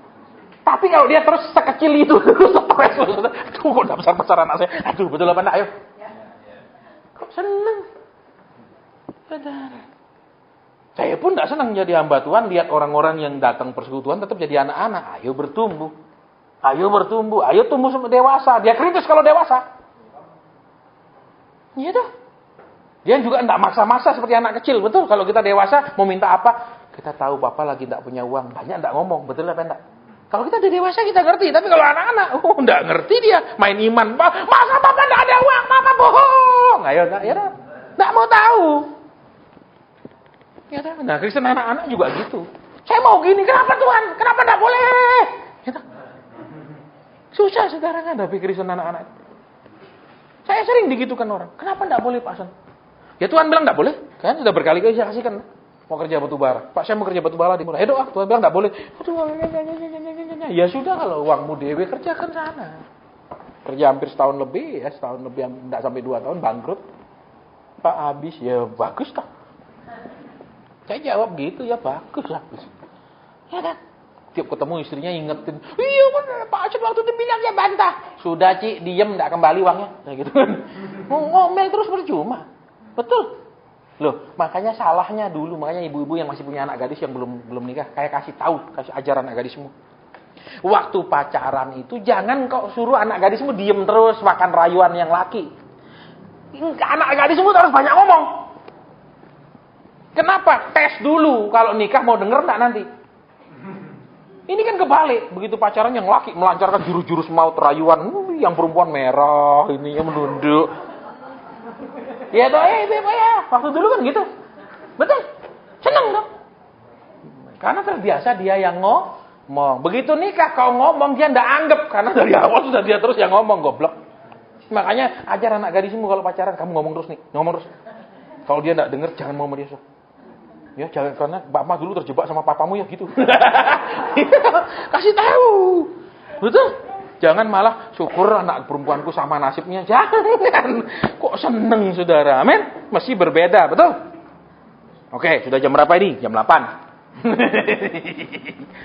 Tapi kalau dia terus sekecil itu, stres loh. Aduh, kok tidak besar-besar anak saya. Aduh, betul apa enggak? Ayo. Kok senang? Saudara. Saya pun tidak senang jadi hamba Tuhan, lihat orang-orang yang datang persekutuan tetap jadi anak-anak. Ayo bertumbuh. Ayo bertumbuh. Ayo tumbuh sampai dewasa. Dia kritis kalau dewasa. Iya dah. Dia juga tidak maksa-maksa seperti anak kecil. Betul, kalau kita dewasa mau minta apa? Kita tahu papa lagi tidak punya uang. Banyak tidak ngomong. Betul apa enggak? Kalau kita udah dewasa kita ngerti. Tapi kalau anak-anak, tidak ngerti dia. Main iman. Masa papa tidak ada uang? Papa bohong. Ayo, ya dah. Tidak mau tahu. Ya dah. Nah, Kristen anak-anak juga gitu. Saya mau gini. Kenapa Tuhan? Kenapa tidak boleh? Ya dah. Susah saudara hadapi Kristen anak-anak. Saya sering digitukan orang. Kenapa tidak boleh Pak Hasan? Ya Tuhan bilang tidak boleh. Kan sudah berkali-kali saya kasihkan. Mau kerja batu bara. Pak, saya mau kerja batu bara di Murah. Doa. Tuhan bilang tidak boleh. Ya sudah, kalau uangmu dewe kerjakan sana. Kerja hampir setahun lebih. Ya, setahun lebih. Tidak sampai 2 tahun. Bangkrut. Pak habis. Ya bagus tak. Saya jawab gitu. Ya bagus. Ya kan. Tiap ketemu istrinya ingetin. Iya benar. Pak Hasan waktu itu bilang ya bantah. Sudah Ci. Diem. Tidak kembali uangnya. Nah, gitu kan. Ngomel terus percuma. Betul. Loh, makanya salahnya dulu, makanya ibu-ibu yang masih punya anak gadis yang belum nikah, kayak kasih ajaran anak gadismu. Waktu pacaran itu jangan kok suruh anak gadismu diem terus makan rayuan yang laki. Anak gadismu harus banyak ngomong. Kenapa? Tes dulu kalau nikah mau denger enggak nanti. Ini kan kebalik, begitu pacaran yang laki melancarkan jurus-jurus maut rayuan, yang perempuan merah, ini yang menunduk. Ya toh itu ya. Waktu dulu kan gitu. Betul. Senang dong. Karena terbiasa dia yang ngomong. Begitu nikah kau ngomong dia ndak anggap, karena dari awal sudah dia terus yang ngomong, goblok. Makanya ajar anak gadismu kalau pacaran kamu ngomong terus nih, ngomong terus. Kalau dia ndak dengar jangan mau dia. Ya jangan, karena mama dulu terjebak sama papamu ya gitu. Kasih tahu. Betul. Jangan malah syukur anak perempuanku sama nasibnya. Jangan. Kok seneng saudara. Amin. Masih berbeda. Betul? Oke. Sudah jam berapa ini? Jam 8.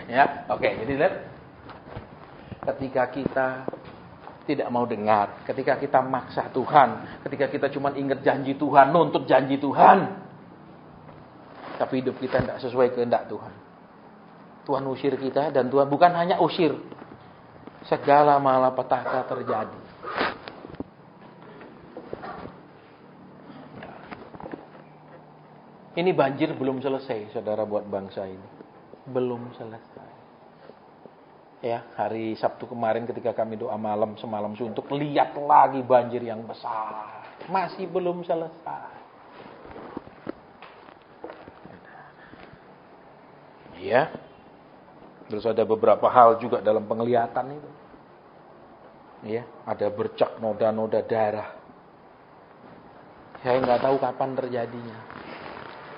Ya. Oke. Jadi lihat. Ketika kita tidak mau dengar. Ketika kita maksa Tuhan. Ketika kita cuma ingat janji Tuhan. Nuntut janji Tuhan. Tapi hidup kita tidak sesuai kehendak Tuhan. Tuhan usir kita. Dan Tuhan bukan hanya usir. Segala malapetaka terjadi. Ini banjir belum selesai, saudara, buat bangsa ini. Belum selesai. Ya, hari Sabtu kemarin ketika kami doa malam, semalam suntuk, lihat lagi banjir yang besar. Masih belum selesai. Ya. Terus ada beberapa hal juga dalam penglihatan itu. Ya, ada bercak noda-noda darah. Saya nggak tahu kapan terjadinya.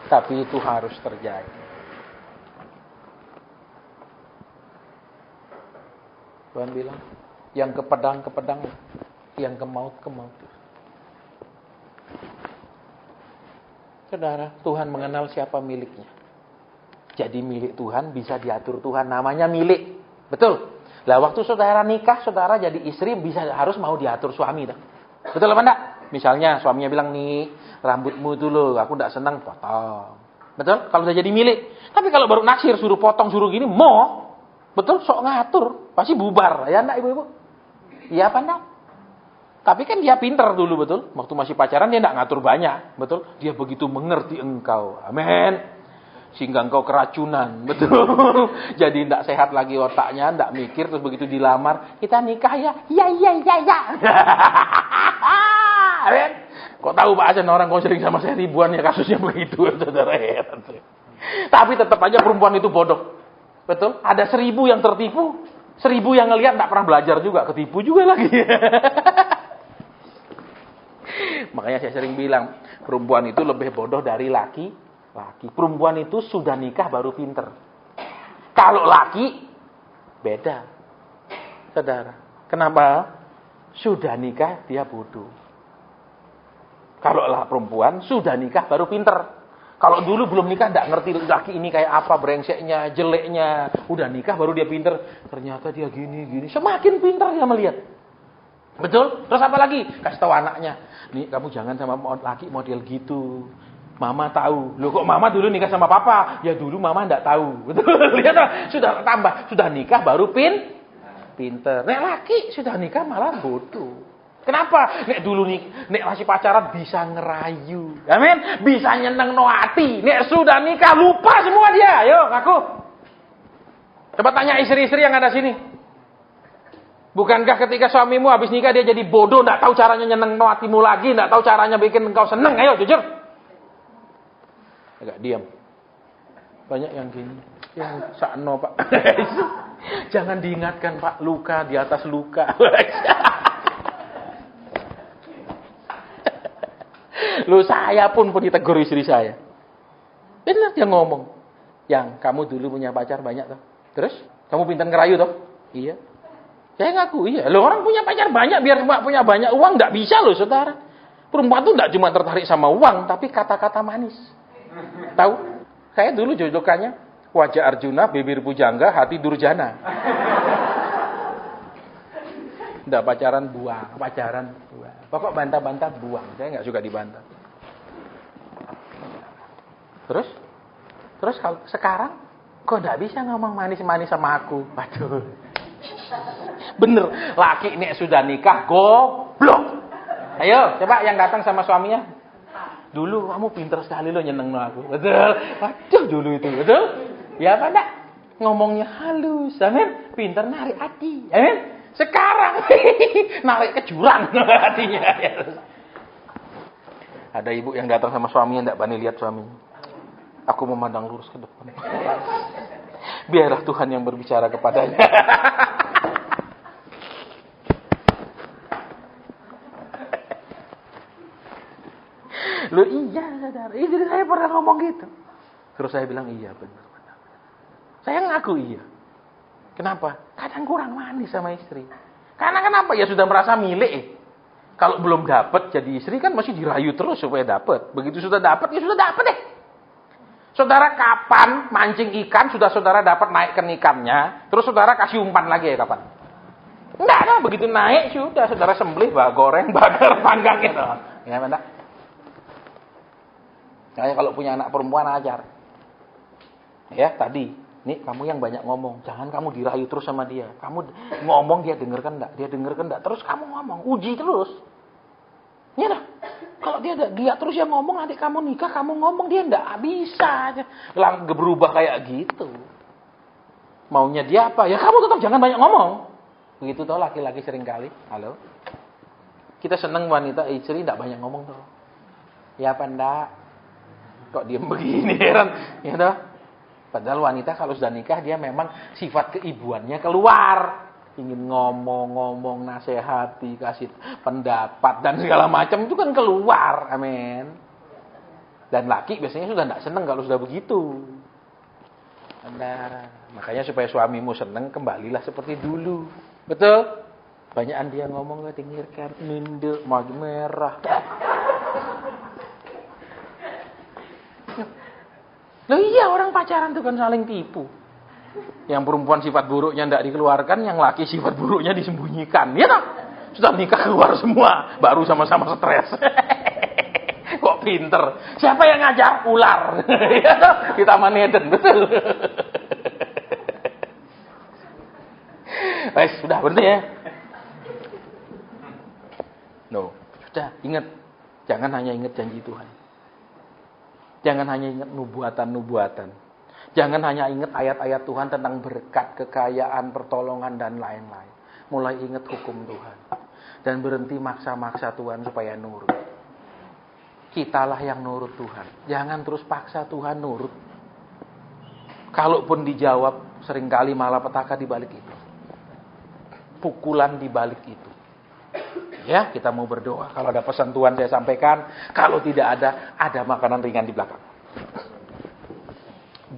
Tapi itu harus terjadi. Tuhan bilang, yang ke pedang, yang ke maut. Saudara, Tuhan mengenal siapa miliknya. Jadi milik Tuhan, bisa diatur Tuhan, namanya milik. Betul. Lah waktu saudara nikah, saudara jadi istri harus mau diatur suami dah. Betul apa enggak? Misalnya suaminya bilang, nih rambutmu itu loh, aku enggak senang, potong. Betul? Kalau udah jadi milik. Tapi kalau baru naksir, suruh potong, suruh gini, mau. Betul? Sok ngatur. Pasti bubar. Ya enggak ibu-ibu? Iya apa enggak? Tapi kan dia pinter dulu, betul? Waktu masih pacaran dia enggak ngatur banyak. Betul? Dia begitu mengerti engkau. Amin. Sehingga engkau keracunan, betul. Jadi tidak sehat lagi otaknya, tidak mikir, terus begitu dilamar, kita nikah ya, ya. Kok tahu Pak Asen orang konseling sama saya ribuan ya kasusnya begitu, saudara heran. Tapi tetap aja perempuan itu bodoh, betul. Ada 1000 yang tertipu, 1000 yang ngelihat tidak pernah belajar juga, ketipu juga lagi. Makanya saya sering bilang, perempuan itu lebih bodoh dari laki. Perempuan itu sudah nikah baru pinter. Kalau laki, beda. Saudara. Kenapa? Sudah nikah, dia bodoh. Kalau lah perempuan, sudah nikah baru pinter. Kalau dulu belum nikah, tidak ngerti laki ini kayak apa, brengseknya, jeleknya. Udah nikah baru dia pinter. Ternyata dia gini. Semakin pinter dia melihat. Betul? Terus apa lagi? Kasih tahu anaknya. Nih, kamu jangan sama laki model gitu. Mama tahu. Loh kok mama dulu nikah sama papa? Ya dulu mama enggak tahu. Betul? Lihat, sudah tambah. Sudah nikah baru pinter. Nek laki sudah nikah malah bodoh. Kenapa? Nek dulu nek masih pacaran bisa ngerayu. Amin. Bisa nyeneng no hati. Nek sudah nikah lupa semua dia. Ayo ngaku. Coba tanya istri-istri yang ada sini. Bukankah ketika suamimu habis nikah dia jadi bodoh, enggak tahu caranya nyeneng no hatimu lagi, enggak tahu caranya bikin engkau seneng? Ayo jujur. Agak diam. Banyak yang gini. Yang sakno Pak. Jangan diingatkan Pak. Luka di atas luka. Lu saya pun ditegur istri saya. Benar dia ngomong. Yang kamu dulu punya pacar banyak toh. Terus? Kamu pintar ngerayu toh? Iya. Saya ngaku iya. Lo orang punya pacar banyak biar punya banyak uang. Nggak bisa loh saudara. Perempuan tuh nggak cuma tertarik sama uang. Tapi kata-kata manis. Tahu? Saya dulu jodokannya wajah Arjuna, bibir pujangga, hati Durjana. Udah pacaran buang. Pokok bantah-bantah buang. Saya nggak suka dibantah. Terus kalau sekarang kok nggak bisa ngomong manis-manis sama aku? Waduh. Bener, laki nek sudah nikah goblok. Ayo, coba yang datang sama suaminya. Dulu kamu pinter sekali lo nyeneng aku. Betul. Waduh dulu itu. Betul? Ya apa enggak? Ngomongnya halus. Amin. Pinter narik hati. Amin. Sekarang narik ke jurang hatinya. Ada ibu yang datang sama suaminya enggak berani lihat suaminya. Aku memandang lurus ke depan. Biarlah Tuhan yang berbicara kepadanya. Loh iya saudara, jadi saya pernah ngomong gitu. Terus saya bilang iya benar. Saya ngaku iya. Kenapa? Kadang kurang manis sama istri. Karena kenapa? Ya sudah merasa milik. Kalau belum dapat jadi istri kan masih dirayu terus supaya dapat. Begitu sudah dapat ya sudah dapat deh. Saudara kapan mancing ikan sudah saudara dapat naikkan ikannya, terus saudara kasih umpan lagi ya kapan? Enggak ada, begitu naik sudah saudara sembelih, goreng, bakar, panggang gitu. Ya enggak? Kayak kalau punya anak perempuan ajar. Ya, tadi. Nih, kamu yang banyak ngomong. Jangan kamu dirayu terus sama dia. Kamu ngomong, dia dengarkan enggak? Dia dengarkan enggak? Terus kamu ngomong. Uji terus. Ya dah. Kalau dia terus yang ngomong, nanti kamu nikah, kamu ngomong, dia enggak bisa. Berubah kayak gitu. Maunya dia apa? Ya kamu tetap jangan banyak ngomong. Begitu tau laki-laki sering kali. Halo? Kita seneng wanita istri enggak banyak ngomong tuh. Ya apa enggak? Kok diem begini heran, ya toh? Padahal wanita kalau sudah nikah dia memang sifat keibuannya keluar, ingin ngomong, nasihati, kasih pendapat dan segala macam itu kan keluar, amin. Dan laki biasanya sudah tidak senang kalau sudah begitu. Makanya supaya suamimu senang kembalilah seperti dulu, betul? Banyakan dia ngomong gak dengarkan, nunduk, maju merah. Loh iya, orang pacaran itu kan saling tipu. Yang perempuan sifat buruknya tidak dikeluarkan, yang laki sifat buruknya disembunyikan. Ya tak? Sudah nikah keluar semua, baru sama-sama stres. Kok pinter? Siapa yang ngajar? Ular. Di Taman Eden, betul. Sudah berhenti ya. No, sudah ingat. Jangan hanya ingat janji Tuhan. Jangan hanya ingat nubuatan-nubuatan. Jangan hanya ingat ayat-ayat Tuhan tentang berkat, kekayaan, pertolongan, dan lain-lain. Mulai ingat hukum Tuhan. Dan berhenti maksa-maksa Tuhan supaya nurut. Kitalah yang nurut Tuhan. Jangan terus paksa Tuhan nurut. Kalaupun dijawab, seringkali malah petaka di balik itu. Pukulan di balik itu. Ya, kita mau berdoa. Kalau ada pesan Tuhan saya sampaikan. Kalau tidak ada makanan ringan di belakang.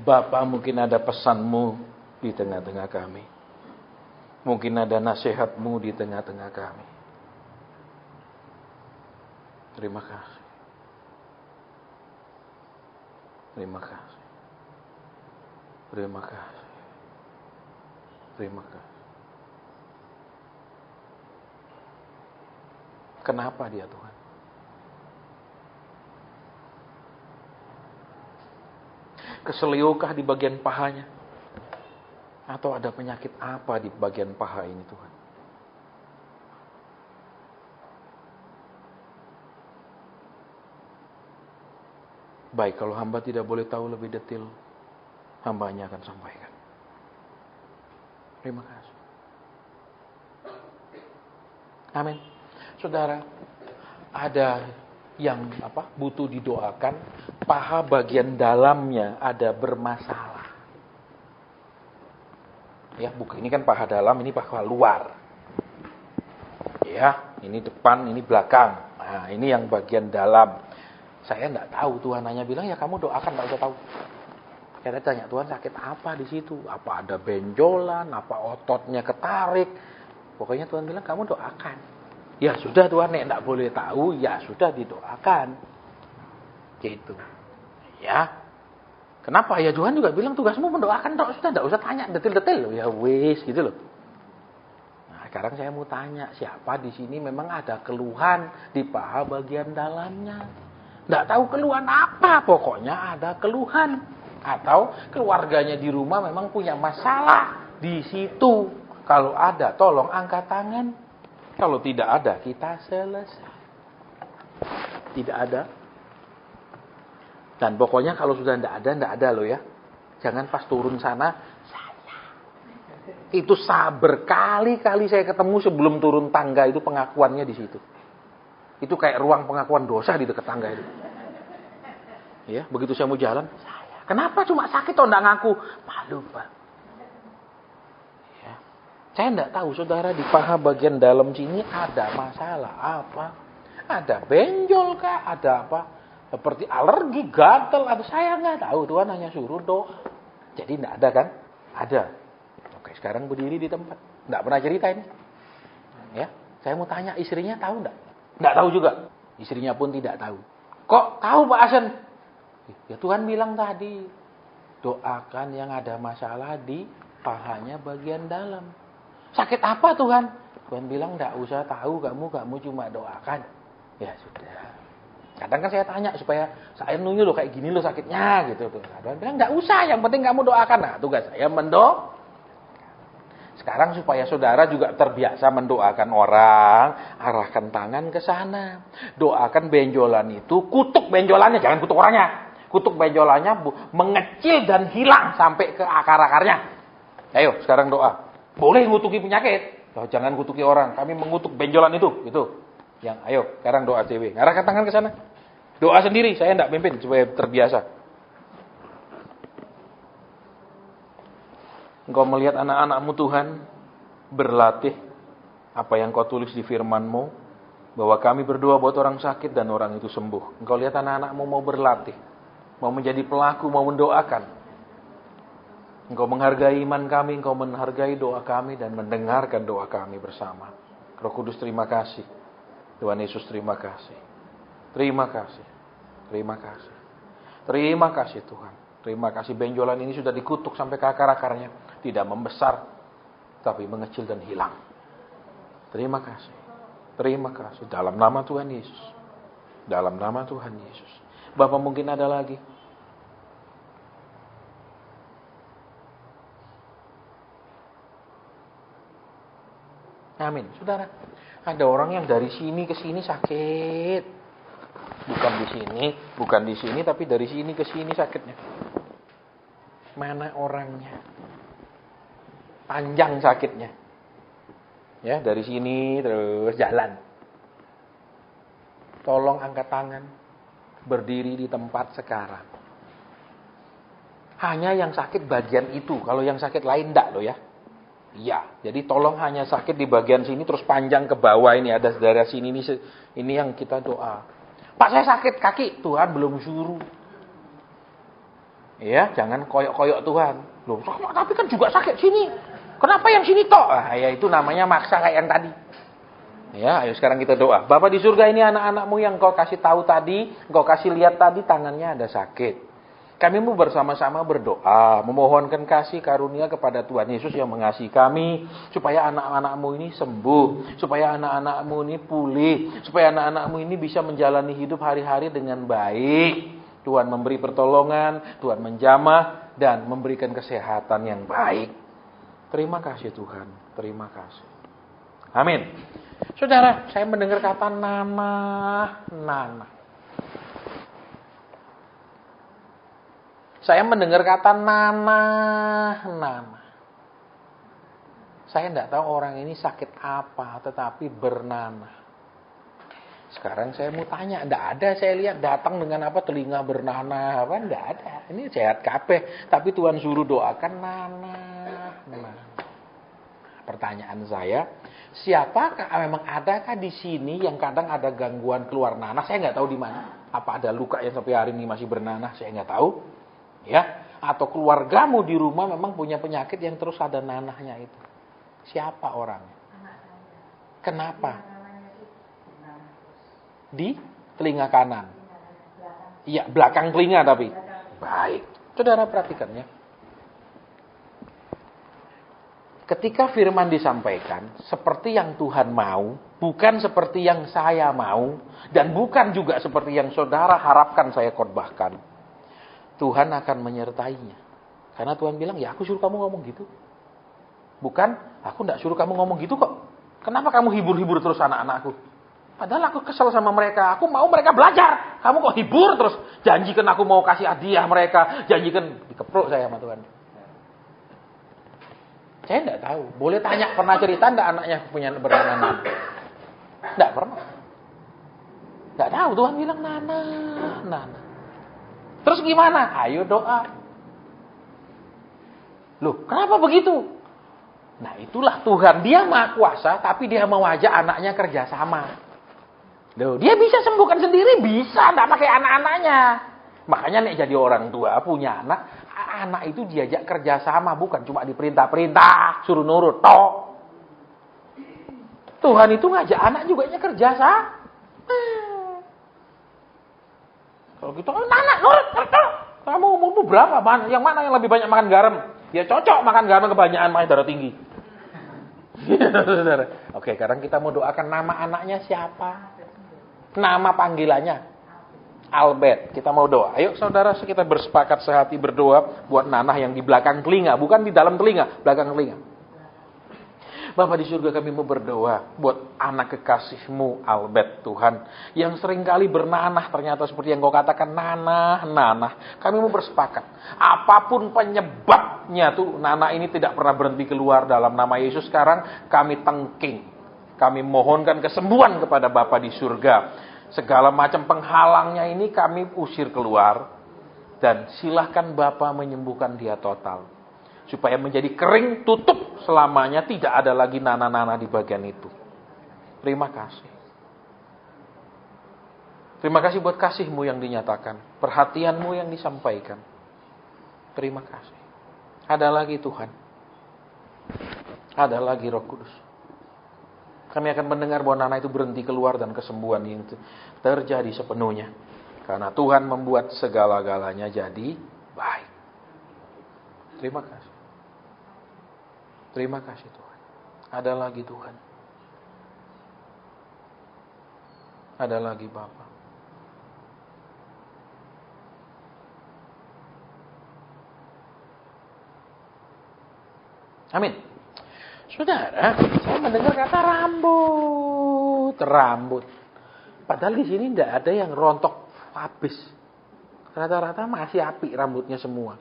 Bapak, mungkin ada pesanmu di tengah-tengah kami. Mungkin ada nasihatmu di tengah-tengah kami. Terima kasih. Terima kasih. Terima kasih. Terima kasih. Kenapa dia Tuhan? Keseliukah di bagian pahanya? Atau ada penyakit apa di bagian paha ini Tuhan? Baik, kalau hamba tidak boleh tahu lebih detail, hambanya akan sampaikan. Terima kasih. Amin. Saudara, ada yang butuh didoakan, paha bagian dalamnya ada bermasalah. Ya, bukan ini kan paha dalam, ini paha luar. Ya, ini depan, ini belakang. Nah, ini yang bagian dalam. Saya enggak tahu, Tuhan hanya bilang ya kamu doakan, enggak usah tahu. Saya tanya, Tuhan sakit apa di situ? Apa ada benjolan, apa ototnya ketarik? Pokoknya Tuhan bilang kamu doakan. Ya sudah Tuhan, nek enggak boleh tahu, ya sudah didoakan. Gitu. Ya. Kenapa? Ya Tuhan juga bilang tugasmu mendoakan, sudah enggak usah tanya detail-detail. Ya wis gitu loh. Nah, sekarang saya mau tanya, siapa di sini memang ada keluhan di paha bagian dalamnya? Enggak tahu keluhan apa, pokoknya ada keluhan. Atau keluarganya di rumah memang punya masalah di situ. Kalau ada, tolong angkat tangan. Kalau tidak ada, kita selesai. Tidak ada. Dan pokoknya kalau sudah tidak ada loh ya. Jangan pas turun sana, saya. Itu berkali-kali saya ketemu sebelum turun tangga itu pengakuannya di situ. Itu kayak ruang pengakuan dosa di dekat tangga itu. Ya, begitu saya mau jalan, saya. Kenapa cuma sakit atau enggak ngaku? Malu, Pak. Saya tidak tahu, saudara, di paha bagian dalam sini ada masalah apa? Ada benjol kah? Ada apa? Seperti alergi, gatal. Atau saya nggak tahu. Tuhan hanya suruh doa. Jadi tidak ada kan? Ada. Oke, sekarang berdiri di tempat. Tidak pernah cerita ini. Ya, saya mau tanya istrinya tahu enggak? Tidak tahu juga. Istrinya pun tidak tahu. Kok tahu Pak Asen? Ya Tuhan bilang tadi. Doakan yang ada masalah di pahanya bagian dalam. Sakit apa Tuhan? Tuhan bilang enggak usah tahu, kamu cuma doakan. Ya sudah. Kadang kan saya tanya supaya saya nunjuk loh kayak gini loh sakitnya gitu. Tuhan bilang enggak usah, yang penting kamu doakan. Nah, tugas saya mendoakan. Sekarang supaya saudara juga terbiasa mendoakan orang, arahkan tangan ke sana. Doakan benjolan itu, kutuk benjolannya, jangan kutuk orangnya. Kutuk benjolannya mengecil dan hilang sampai ke akar-akarnya. Ayo, sekarang doa. Boleh ngutuki penyakit, jangan kutuki orang. Kami mengutuk benjolan itu, gitu. Yang ayo, sekarang doa CW. Arahkan tangan ke sana. Doa sendiri, saya tidak pimpin supaya terbiasa. Engkau melihat anak-anakmu Tuhan berlatih apa yang kau tulis di firman-Mu, bahwa kami berdoa buat orang sakit dan orang itu sembuh. Engkau lihat anak-anakmu mau berlatih, mau menjadi pelaku, mau mendoakan. Engkau menghargai iman kami, Engkau menghargai doa kami dan mendengarkan doa kami bersama. Roh Kudus terima kasih. Tuhan Yesus terima kasih. Terima kasih. Terima kasih. Terima kasih Tuhan. Terima kasih benjolan ini sudah dikutuk sampai ke akar-akarnya. Tidak membesar, tapi mengecil dan hilang. Terima kasih. Terima kasih. Dalam nama Tuhan Yesus. Dalam nama Tuhan Yesus. Bapak mungkin ada lagi. Amin. Saudara, ada orang yang dari sini ke sini sakit. Bukan di sini, tapi dari sini ke sini sakitnya. Mana orangnya? Panjang sakitnya. Ya, dari sini terus jalan. Tolong angkat tangan. Berdiri di tempat sekarang. Hanya yang sakit bagian itu. Kalau yang sakit lain enggak loh ya. Iya, jadi tolong hanya sakit di bagian sini terus panjang ke bawah ini. Ada daerah sini ini yang kita doa. Pak, saya sakit kaki. Tuhan belum suruh. Ya, jangan koyok-koyok Tuhan. Loh, tapi kan juga sakit sini. Kenapa yang sini toh? Ya itu namanya maksa kayak yang tadi. Ya, ayo sekarang kita doa. Bapa di surga, ini anak-anakmu yang kau kasih tahu tadi, kau kasih lihat tadi tangannya ada sakit. Kami mau bersama-sama berdoa, memohonkan kasih karunia kepada Tuhan Yesus yang mengasihi kami, supaya anak-anakmu ini sembuh, supaya anak-anakmu ini pulih, supaya anak-anakmu ini bisa menjalani hidup hari-hari dengan baik. Tuhan memberi pertolongan, Tuhan menjamah, dan memberikan kesehatan yang baik. Terima kasih Tuhan, terima kasih. Amin. Saudara, saya mendengar kata nanah. Saya mendengar kata nanah. Saya tidak tahu orang ini sakit apa, tetapi bernanah. Sekarang saya mau tanya, tidak ada saya lihat datang dengan apa telinga bernanah, apa tidak ada. Ini sehat kabeh, tapi Tuhan suruh doakan nanah. Pertanyaan saya, siapakah memang adakah di sini yang kadang ada gangguan keluar nanah? Saya nggak tahu di mana. Apa ada luka yang sampai hari ini masih bernanah? Saya nggak tahu. Ya, atau keluargamu di rumah memang punya penyakit yang terus ada nanahnya itu. Siapa orangnya? Kenapa? Di telinga kanan. Iya, belakang telinga tapi. Baik. Saudara perhatikan ya. Ketika firman disampaikan, seperti yang Tuhan mau, bukan seperti yang saya mau, dan bukan juga seperti yang saudara harapkan saya khotbahkan, Tuhan akan menyertainya. Karena Tuhan bilang, ya aku suruh kamu ngomong gitu. Bukan, aku tidak suruh kamu ngomong gitu kok. Kenapa kamu hibur-hibur terus anak-anakku? Padahal aku kesel sama mereka. Aku mau mereka belajar. Kamu kok hibur terus? Janjikan aku mau kasih hadiah mereka. Janjikan, dikepruk saya sama Tuhan. Saya tidak tahu. Boleh tanya, pernah cerita tidak anaknya punya bernanah? Tidak pernah. Tidak tahu, Tuhan bilang nanah. Terus gimana? Ayo doa. Loh, kenapa begitu? Nah itulah Tuhan. Dia maha kuasa, tapi dia mau ajak anaknya kerjasama. Loh, dia bisa sembuhkan sendiri? Bisa, tidak pakai anak-anaknya. Makanya nek jadi orang tua, punya anak itu diajak kerjasama. Bukan cuma diperintah-perintah, suruh nurut, tok. Tuhan itu ngajak anak juga kerjasama. Kalau gitu, anak nurut. Kamu umurmu berapa? Yang mana yang lebih banyak makan garam? Ya cocok makan garam kebanyakan, makanya darah tinggi. Oke, sekarang kita mau doakan nama anaknya siapa? Nama panggilannya Albert. Kita mau doa. Ayo saudara, kita bersepakat sehati berdoa buat nanah yang di belakang telinga, bukan di dalam telinga, belakang telinga. Bapa di surga, kami mau berdoa buat anak kekasih-Mu Albert Tuhan, yang seringkali bernanah ternyata seperti yang Kau katakan nanah. Kami mau bersepakat, apapun penyebabnya tuh nanah ini tidak pernah berhenti keluar, dalam nama Yesus sekarang kami tengking, kami mohonkan kesembuhan kepada Bapa di surga. Segala macam penghalangnya ini kami usir keluar, dan silahkan Bapa menyembuhkan dia total. Supaya menjadi kering, tutup selamanya, tidak ada lagi nanah-nanah di bagian itu. Terima kasih. Terima kasih buat kasih-Mu yang dinyatakan. Perhatian-Mu yang disampaikan. Terima kasih. Ada lagi Tuhan. Ada lagi Roh Kudus. Kami akan mendengar bahwa nanah itu berhenti keluar dan kesembuhan yang terjadi sepenuhnya. Karena Tuhan membuat segala-galanya jadi baik. Terima kasih. Terima kasih Tuhan. Ada lagi Tuhan. Ada lagi Bapa. Amin. Saudara, saya mendengar kata rambut. Padahal di sini tidak ada yang rontok habis. Rata-rata masih apik rambutnya semua.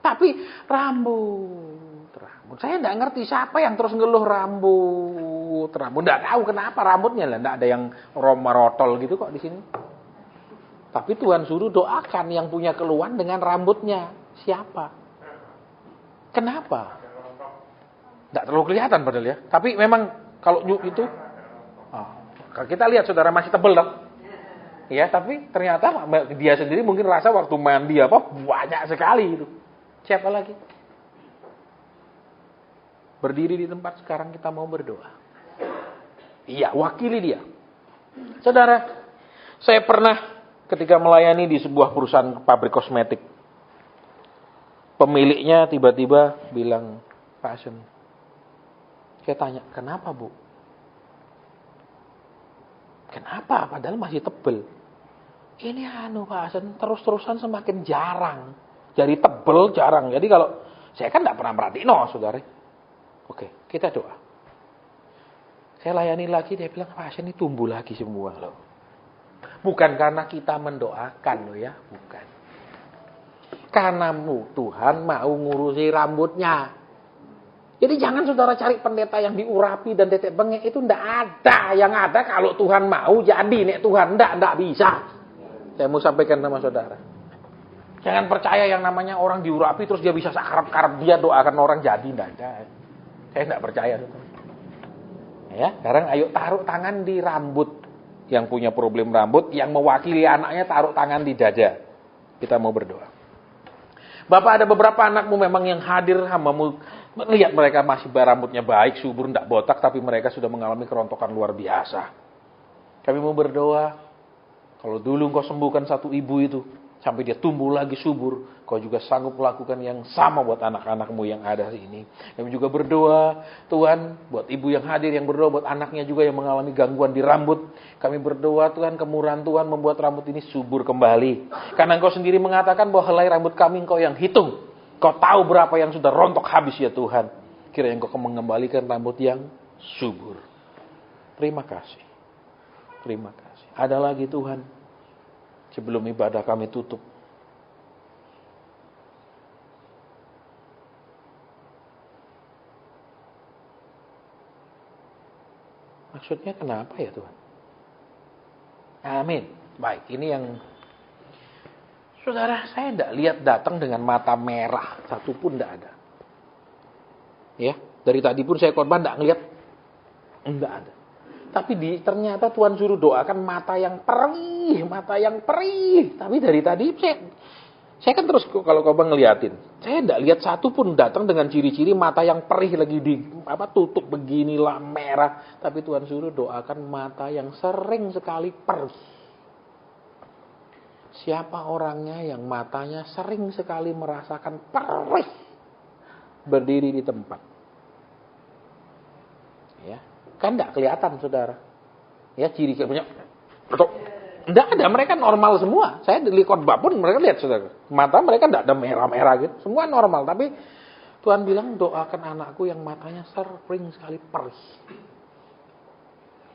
Tapi rambut. Saya tidak ngerti siapa yang terus ngeluh rambut. Tidak tahu kenapa rambutnya lah. Tidak ada yang merotol gitu kok di sini. Tapi Tuhan suruh doakan yang punya keluhan dengan rambutnya. Siapa? Kenapa? Tidak terlalu kelihatan padahal ya. Tapi memang kalau itu, kita lihat saudara masih tebel dong. Ya, tapi ternyata dia sendiri mungkin rasa waktu mandi banyak sekali itu. Siapa lagi? Berdiri di tempat sekarang kita mau berdoa. Iya, wakili dia. Saudara, saya pernah ketika melayani di sebuah perusahaan pabrik kosmetik. Pemiliknya tiba-tiba bilang, Pak Asen, saya tanya, kenapa Bu? Kenapa? Padahal masih tebel. Ini Pak Asen, terus-terusan semakin jarang. Jadi tebel jarang. Jadi kalau, saya kan tidak pernah perhatiin, saudara. Oke, kita doa. Saya layani lagi, dia bilang, Pak Asen ini tumbuh lagi semua loh. Bukan karena kita mendoakan loh ya, bukan. Karena Tuhan mau ngurusi rambutnya. Jadi jangan saudara cari pendeta yang diurapi dan tetek bengek, itu ndak ada. Yang ada kalau Tuhan mau jadi, nek Tuhan ndak bisa. Saya mau sampaikan sama saudara. Jangan percaya yang namanya orang diurapi terus dia bisa sakarap-karap dia doakan orang jadi, ndak ada. Saya ndak percaya. Ya, sekarang ayo taruh tangan di rambut. Yang punya problem rambut, yang mewakili anaknya taruh tangan di dada. Kita mau berdoa. Bapak, ada beberapa anakmu memang yang hadir, hambamu melihat mereka masih rambutnya baik, subur, tidak botak, tapi mereka sudah mengalami kerontokan luar biasa. Kami mau berdoa, kalau dulu engkau sembuhkan satu ibu itu, sampai dia tumbuh lagi subur, kau juga sanggup melakukan yang sama buat anak-anakmu yang ada ini. Kami juga berdoa, Tuhan, buat ibu yang hadir, yang berdoa buat anaknya juga yang mengalami gangguan di rambut. Kami berdoa, Tuhan, kemurahan Tuhan membuat rambut ini subur kembali. Karena engkau sendiri mengatakan bahwa helai rambut kami engkau yang hitung. Kau tahu berapa yang sudah rontok habis ya Tuhan. Kiranya engkau mengembalikan rambut yang subur. Terima kasih. Terima kasih. Ada lagi Tuhan. Sebelum ibadah kami tutup. Maksudnya kenapa ya Tuhan? Amin. Baik, ini yang saudara, saya tidak lihat datang dengan mata merah. Satu pun tidak ada. Ya, dari tadi pun saya korban tidak ngelihat. Tidak ada. Tapi ternyata Tuhan suruh doakan mata yang perih. Tapi dari tadi saya kan terus kalau korban ngeliatin. Saya tidak lihat satu pun datang dengan ciri-ciri mata yang perih lagi tutup beginilah merah. Tapi Tuhan suruh doakan mata yang sering sekali perih. Siapa orangnya yang matanya sering sekali merasakan perih? Berdiri di tempat. Ya, kan tidak kelihatan saudara. Ya, ciri punya. Tidak ada, mereka normal semua. Saya di khotbah pun mereka lihat saudara. Mata mereka tidak ada merah-merah gitu. Semua normal. Tapi Tuhan bilang doakan anakku yang matanya sering sekali perih.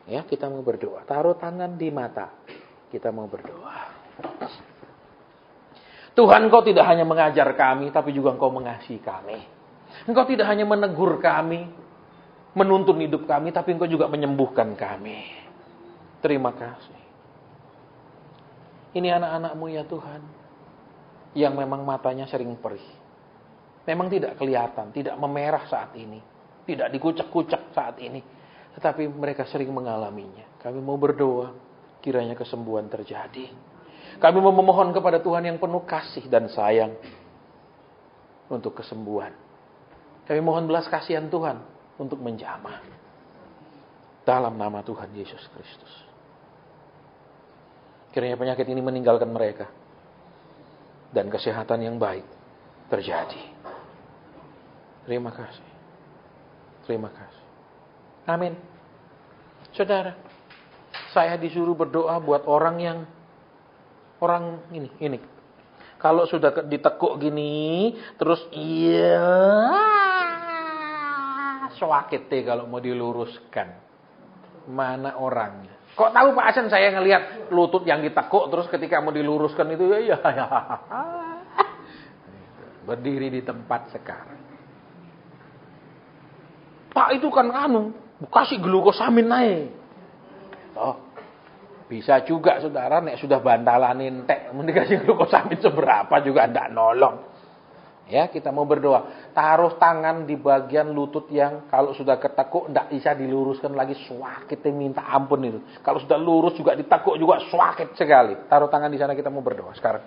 Ya, kita mau berdoa. Taruh tangan di mata. Kita mau berdoa. Tuhan, Engkau tidak hanya mengajar kami, tapi juga Engkau mengasihi kami. Engkau tidak hanya menegur kami, menuntun hidup kami, tapi Engkau juga menyembuhkan kami. Terima kasih. Ini anak-anak-Mu ya Tuhan, yang memang matanya sering perih. Memang tidak kelihatan, tidak memerah saat ini, tidak dikucek-kucek saat ini, tetapi mereka sering mengalaminya. Kami mau berdoa, kiranya kesembuhan terjadi. Kami memohon kepada Tuhan yang penuh kasih dan sayang untuk kesembuhan. Kami mohon belas kasihan Tuhan untuk menjamah. Dalam nama Tuhan Yesus Kristus. Kiranya penyakit ini meninggalkan mereka. Dan kesehatan yang baik terjadi. Terima kasih. Terima kasih. Amin. Saudara, saya disuruh berdoa buat orang ini. Kalau sudah ditekuk gini, terus sakit deh kalau mau diluruskan. Mana orangnya? Kok tahu Pak Asen saya ngelihat lutut yang ditekuk terus ketika mau diluruskan itu ya. Berdiri di tempat sekarang. Pak itu kan kasih glukosamin naik. Oh, bisa juga saudara, nek sudah bantalanin entek, dikasih glukosamin seberapa juga ndak nolong. Ya, kita mau berdoa. Taruh tangan di bagian lutut yang kalau sudah ketekuk ndak bisa diluruskan lagi, sakitnya minta ampun itu. Kalau sudah lurus juga ditekuk juga sakit sekali. Taruh tangan di sana, kita mau berdoa sekarang.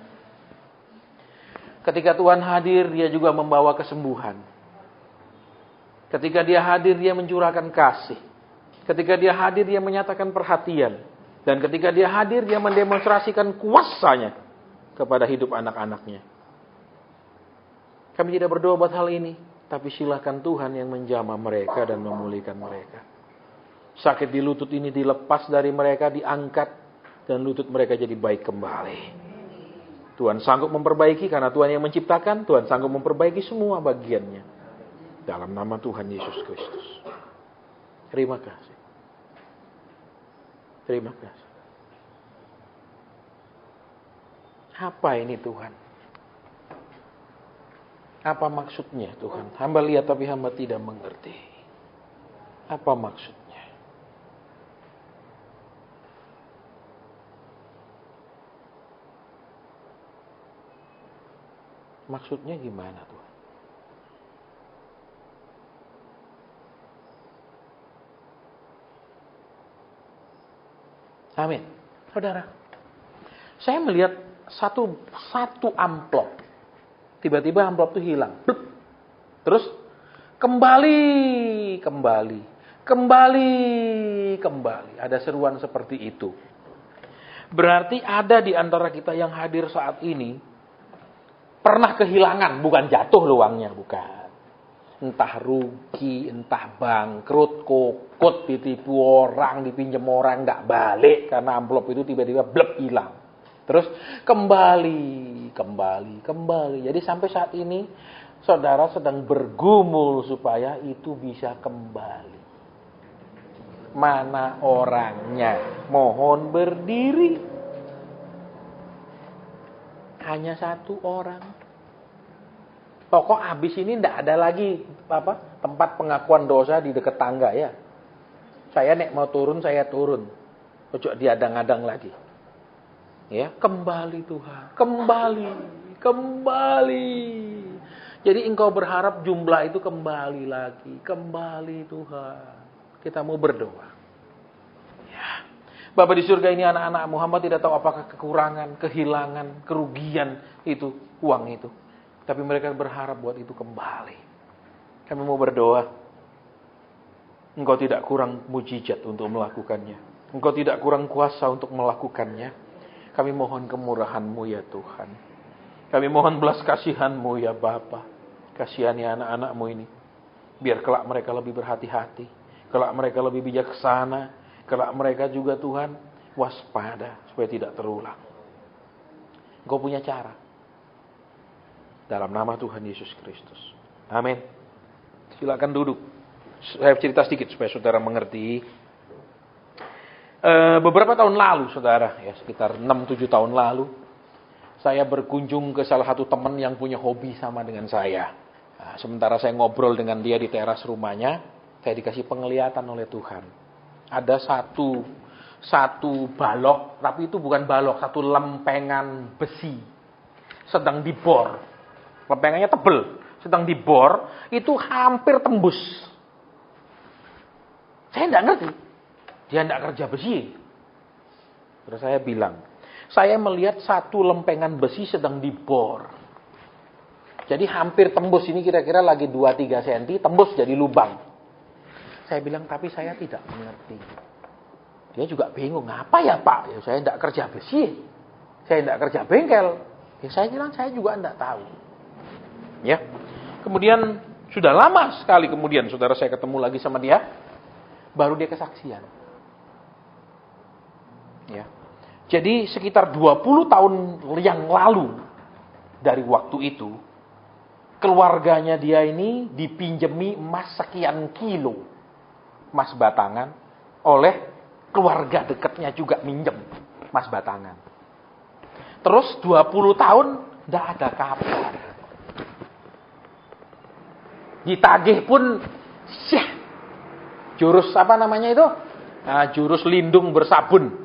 Ketika Tuhan hadir, dia juga membawa kesembuhan. Ketika dia hadir, dia mencurahkan kasih. Ketika dia hadir, dia menyatakan perhatian. Dan ketika dia hadir, dia mendemonstrasikan kuasanya kepada hidup anak-anaknya. Kami tidak berdoa buat hal ini, tapi silakan Tuhan yang menjamah mereka dan memulihkan mereka. Sakit di lutut ini dilepas dari mereka, diangkat, dan lutut mereka jadi baik kembali. Tuhan sanggup memperbaiki karena Tuhan yang menciptakan, Tuhan sanggup memperbaiki semua bagiannya. Dalam nama Tuhan Yesus Kristus. Terima kasih. Terima kasih. Apa ini Tuhan? Apa maksudnya Tuhan? Hamba lihat tapi hamba tidak mengerti. Apa maksudnya? Maksudnya gimana Tuhan? Amin. Saudara, saya melihat satu amplop. Tiba-tiba amplop itu hilang. Terus kembali. Ada seruan seperti itu. Berarti ada di antara kita yang hadir saat ini pernah kehilangan, bukan jatuh uangnya, bukan. Entah rugi, entah bangkrut, kokot, ditipu orang, dipinjam orang, nggak balik karena amplop itu tiba-tiba blep hilang. Terus kembali. Jadi sampai saat ini saudara sedang bergumul supaya itu bisa kembali. Mana orangnya? Mohon berdiri. Hanya satu orang. Pokok habis ini ndak ada lagi tempat pengakuan dosa di dekat tangga ya. Saya nek mau turun, saya turun. Ojo diadang-adang lagi. Ya, kembali Tuhan, kembali. Jadi engkau berharap jumlah itu kembali lagi, kembali Tuhan. Kita mau berdoa. Ya. Bapa di surga, ini anak-anak-Mu, hamba tidak tahu apakah kekurangan, kehilangan, kerugian itu, uang itu. Tapi mereka berharap buat itu kembali. Kami mau berdoa. Engkau tidak kurang mujizat untuk melakukannya. Engkau tidak kurang kuasa untuk melakukannya. Kami mohon kemurahan-Mu ya Tuhan. Kami mohon belas kasihan-Mu ya Bapa. Kasihani anak-anak-Mu ini. Biar kelak mereka lebih berhati-hati. Kelak mereka lebih bijaksana. Kelak mereka juga Tuhan waspada. Supaya tidak terulang. Engkau punya cara. Dalam nama Tuhan Yesus Kristus. Amin. Silakan duduk. Saya cerita sedikit supaya saudara mengerti. Beberapa tahun lalu, saudara, ya sekitar 6-7 tahun lalu, saya berkunjung ke salah satu teman yang punya hobi sama dengan saya. Nah, sementara saya ngobrol dengan dia di teras rumahnya, saya dikasih penglihatan oleh Tuhan. Ada satu balok, tapi itu bukan balok, satu lempengan besi, sedang dibor. Lempengannya tebel, sedang dibor, itu hampir tembus. Saya tidak ngerti. Dia tidak kerja besi. Terus saya bilang, saya melihat satu lempengan besi sedang dibor. Jadi hampir tembus, ini kira-kira lagi 2-3 cm, tembus jadi lubang. Saya bilang, tapi saya tidak mengerti. Dia juga bingung, ngapa ya Pak? Ya, saya tidak kerja besi. Saya tidak kerja bengkel. Ya, saya bilang, saya juga tidak tahu. Ya. Kemudian Sudah lama sekali kemudian, saudara, saya ketemu lagi sama dia, baru dia kesaksian. Ya. Jadi sekitar 20 tahun yang lalu dari waktu itu, keluarganya dia ini dipinjemi emas sekian kilo, emas batangan, oleh keluarga dekatnya juga minjem emas batangan. Terus 20 tahun tidak ada kabar. Ditagih pun, jurus apa namanya itu? Nah, jurus lindung bersabun.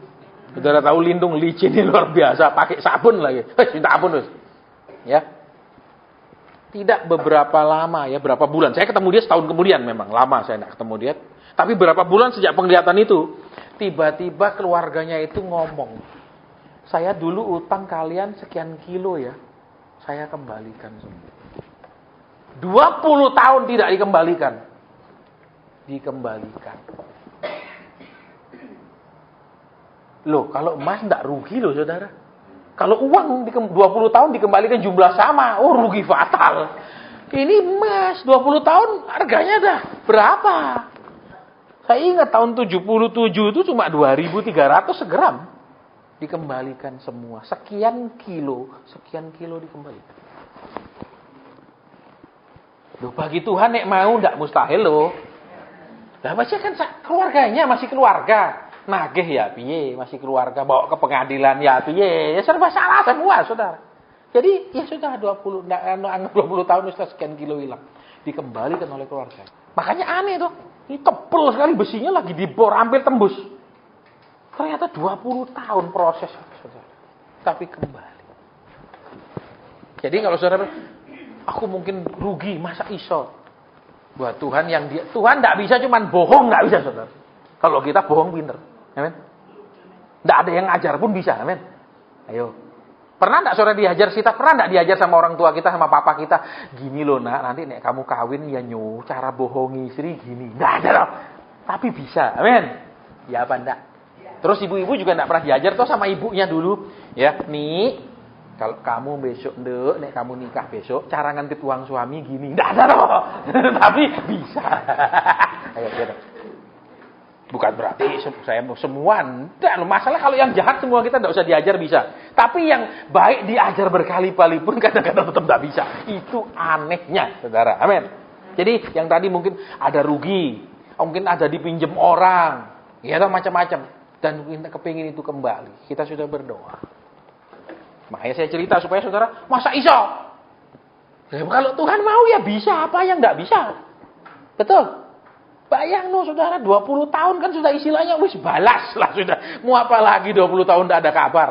Saudara tahu lindung licin ini luar biasa, pakai sabun lagi. Minta ampun, ya. Tidak beberapa lama ya, berapa bulan. Saya ketemu dia setahun kemudian, memang lama saya tidak ketemu dia. Tapi berapa bulan sejak penglihatan itu, tiba-tiba keluarganya itu ngomong, saya dulu utang kalian sekian kilo ya, saya kembalikan semua. 20 tahun tidak dikembalikan. Dikembalikan. Loh, kalau emas tidak rugi loh, saudara. Kalau uang 20 tahun dikembalikan jumlah sama, oh rugi fatal. Ini emas 20 tahun harganya dah berapa? Saya ingat tahun 77 itu cuma 2.300 segram. Dikembalikan semua. Sekian kilo dikembalikan. Loh, bagi Tuhan nek mau ndak mustahil loh. Lah masih kan keluarganya masih keluarga. Nagih ya piye, masih keluarga, bawa ke pengadilan ya piye. Ya serba salah semua, saudara. Jadi ya sudah 20 tahun sudah sekian kilo hilang. Dikembalikan oleh keluarga. Makanya aneh tuh. Ini tebel sekali besinya lagi dibor hampir tembus. Ternyata 20 tahun proses, saudara. Tapi kembali. Jadi kalau saudara, aku mungkin rugi, masa iso? Buat Tuhan yang Tuhan tidak bisa cuman bohong, nggak bisa, saudara. Kalau kita bohong pinter, amin. Tidak ada yang ngajar pun bisa, amin. Ayo, pernah tidak saudara diajar kita? Pernah tidak diajar sama orang tua kita, sama papa kita? Gini loh nak, nanti nek kamu kawin ya cara bohongi istri gini. Tidak ada loh, tapi bisa, amin. Ya apa enggak? Terus ibu-ibu juga tidak pernah diajar tuh sama ibunya dulu, ya nih. Kalau kamu besok, nek kamu nikah besok, cara ngantip uang suami gini. Tidak ada loh. Tapi bisa. Ayo, ya. Bukan berarti saya semua. Tidak loh. Masalah kalau yang jahat semua kita tidak usah diajar bisa. Tapi yang baik diajar berkali-kali pun kadang-kadang tetap tidak bisa. Itu anehnya, saudara. Amin. Jadi yang tadi mungkin ada rugi. Mungkin ada dipinjam orang. Ya macam-macam. Dan kita kepingin itu kembali. Kita sudah berdoa. Makanya saya cerita supaya saudara, masa iso? Ya, kalau Tuhan mau ya bisa, apa yang enggak bisa? Betul? Bayang no saudara, 20 tahun kan sudah istilahnya wis balas lah sudah. Mau apa lagi 20 tahun enggak ada kabar?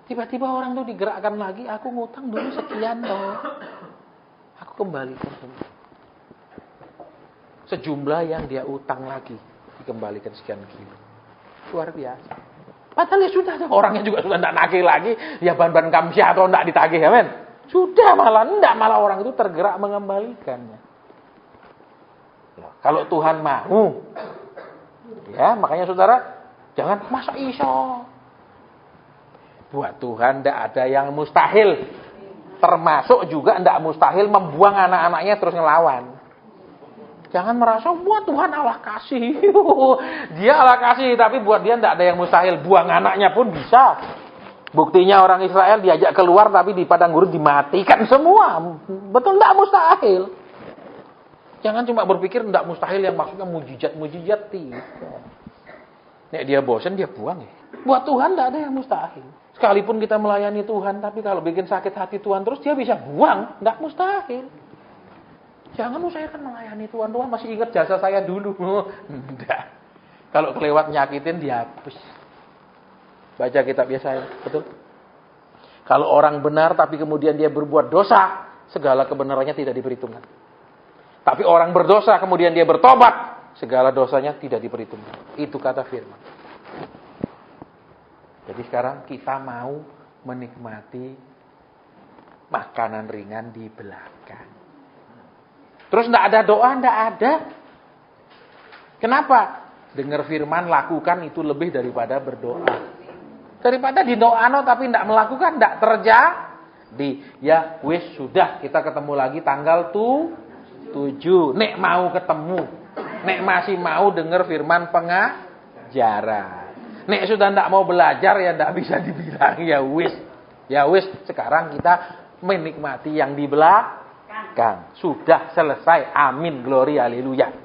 Tiba-tiba orang tuh digerakkan lagi, aku ngutang dulu sekian loh. Aku kembalikan semua. Sejumlah yang dia utang lagi, dikembalikan sekian kilo. Luar biasa. Padahal ya sudah, orangnya juga sudah tidak nagih lagi. Ya ban-ban kamsya atau tidak ditagih, amin. Sudah malah orang itu tergerak mengembalikannya. Ya, kalau Tuhan mau, ya makanya saudara, jangan masa iso. Buat Tuhan tidak ada yang mustahil. Termasuk juga tidak mustahil membuang anak-anaknya terus ngelawan. Jangan merasa, wah Tuhan Allah kasih. Dia Allah kasih, tapi buat dia tidak ada yang mustahil. Buang anaknya pun bisa. Buktinya orang Israel diajak keluar, tapi di padang gurun dimatikan semua. Betul, tidak mustahil. Jangan cuma berpikir tidak mustahil yang maksudnya mujizat-mujizat. Nek dia bosan, dia buang ya. Buat Tuhan tidak ada yang mustahil. Sekalipun kita melayani Tuhan, tapi kalau bikin sakit hati Tuhan terus, dia bisa buang. Tidak mustahil. Jangan saya kan melayani Tuhan masih ingat jasa saya dulu. Enggak. Kalau kelewat nyakitin dihapus. Baca kitab Yesaya, betul? Kalau orang benar tapi kemudian dia berbuat dosa, segala kebenarannya tidak diperhitungkan. Tapi orang berdosa kemudian dia bertobat, segala dosanya tidak diperhitungkan. Itu kata firman. Jadi sekarang kita mau menikmati makanan ringan di belakang. Terus tidak ada doa, tidak ada. Kenapa? Dengar firman, lakukan itu lebih daripada berdoa. Daripada didoano tapi tidak melakukan, tidak terjadi. Ya wis sudah, kita ketemu lagi tanggal 7. Setuju. Nek mau ketemu. Nek masih mau dengar firman pengajaran. Nek sudah ndak mau belajar ya ndak bisa dibilang ya wis. Ya wis, sekarang kita menikmati yang di belakang. Sudah selesai. Amin. Glory haleluya.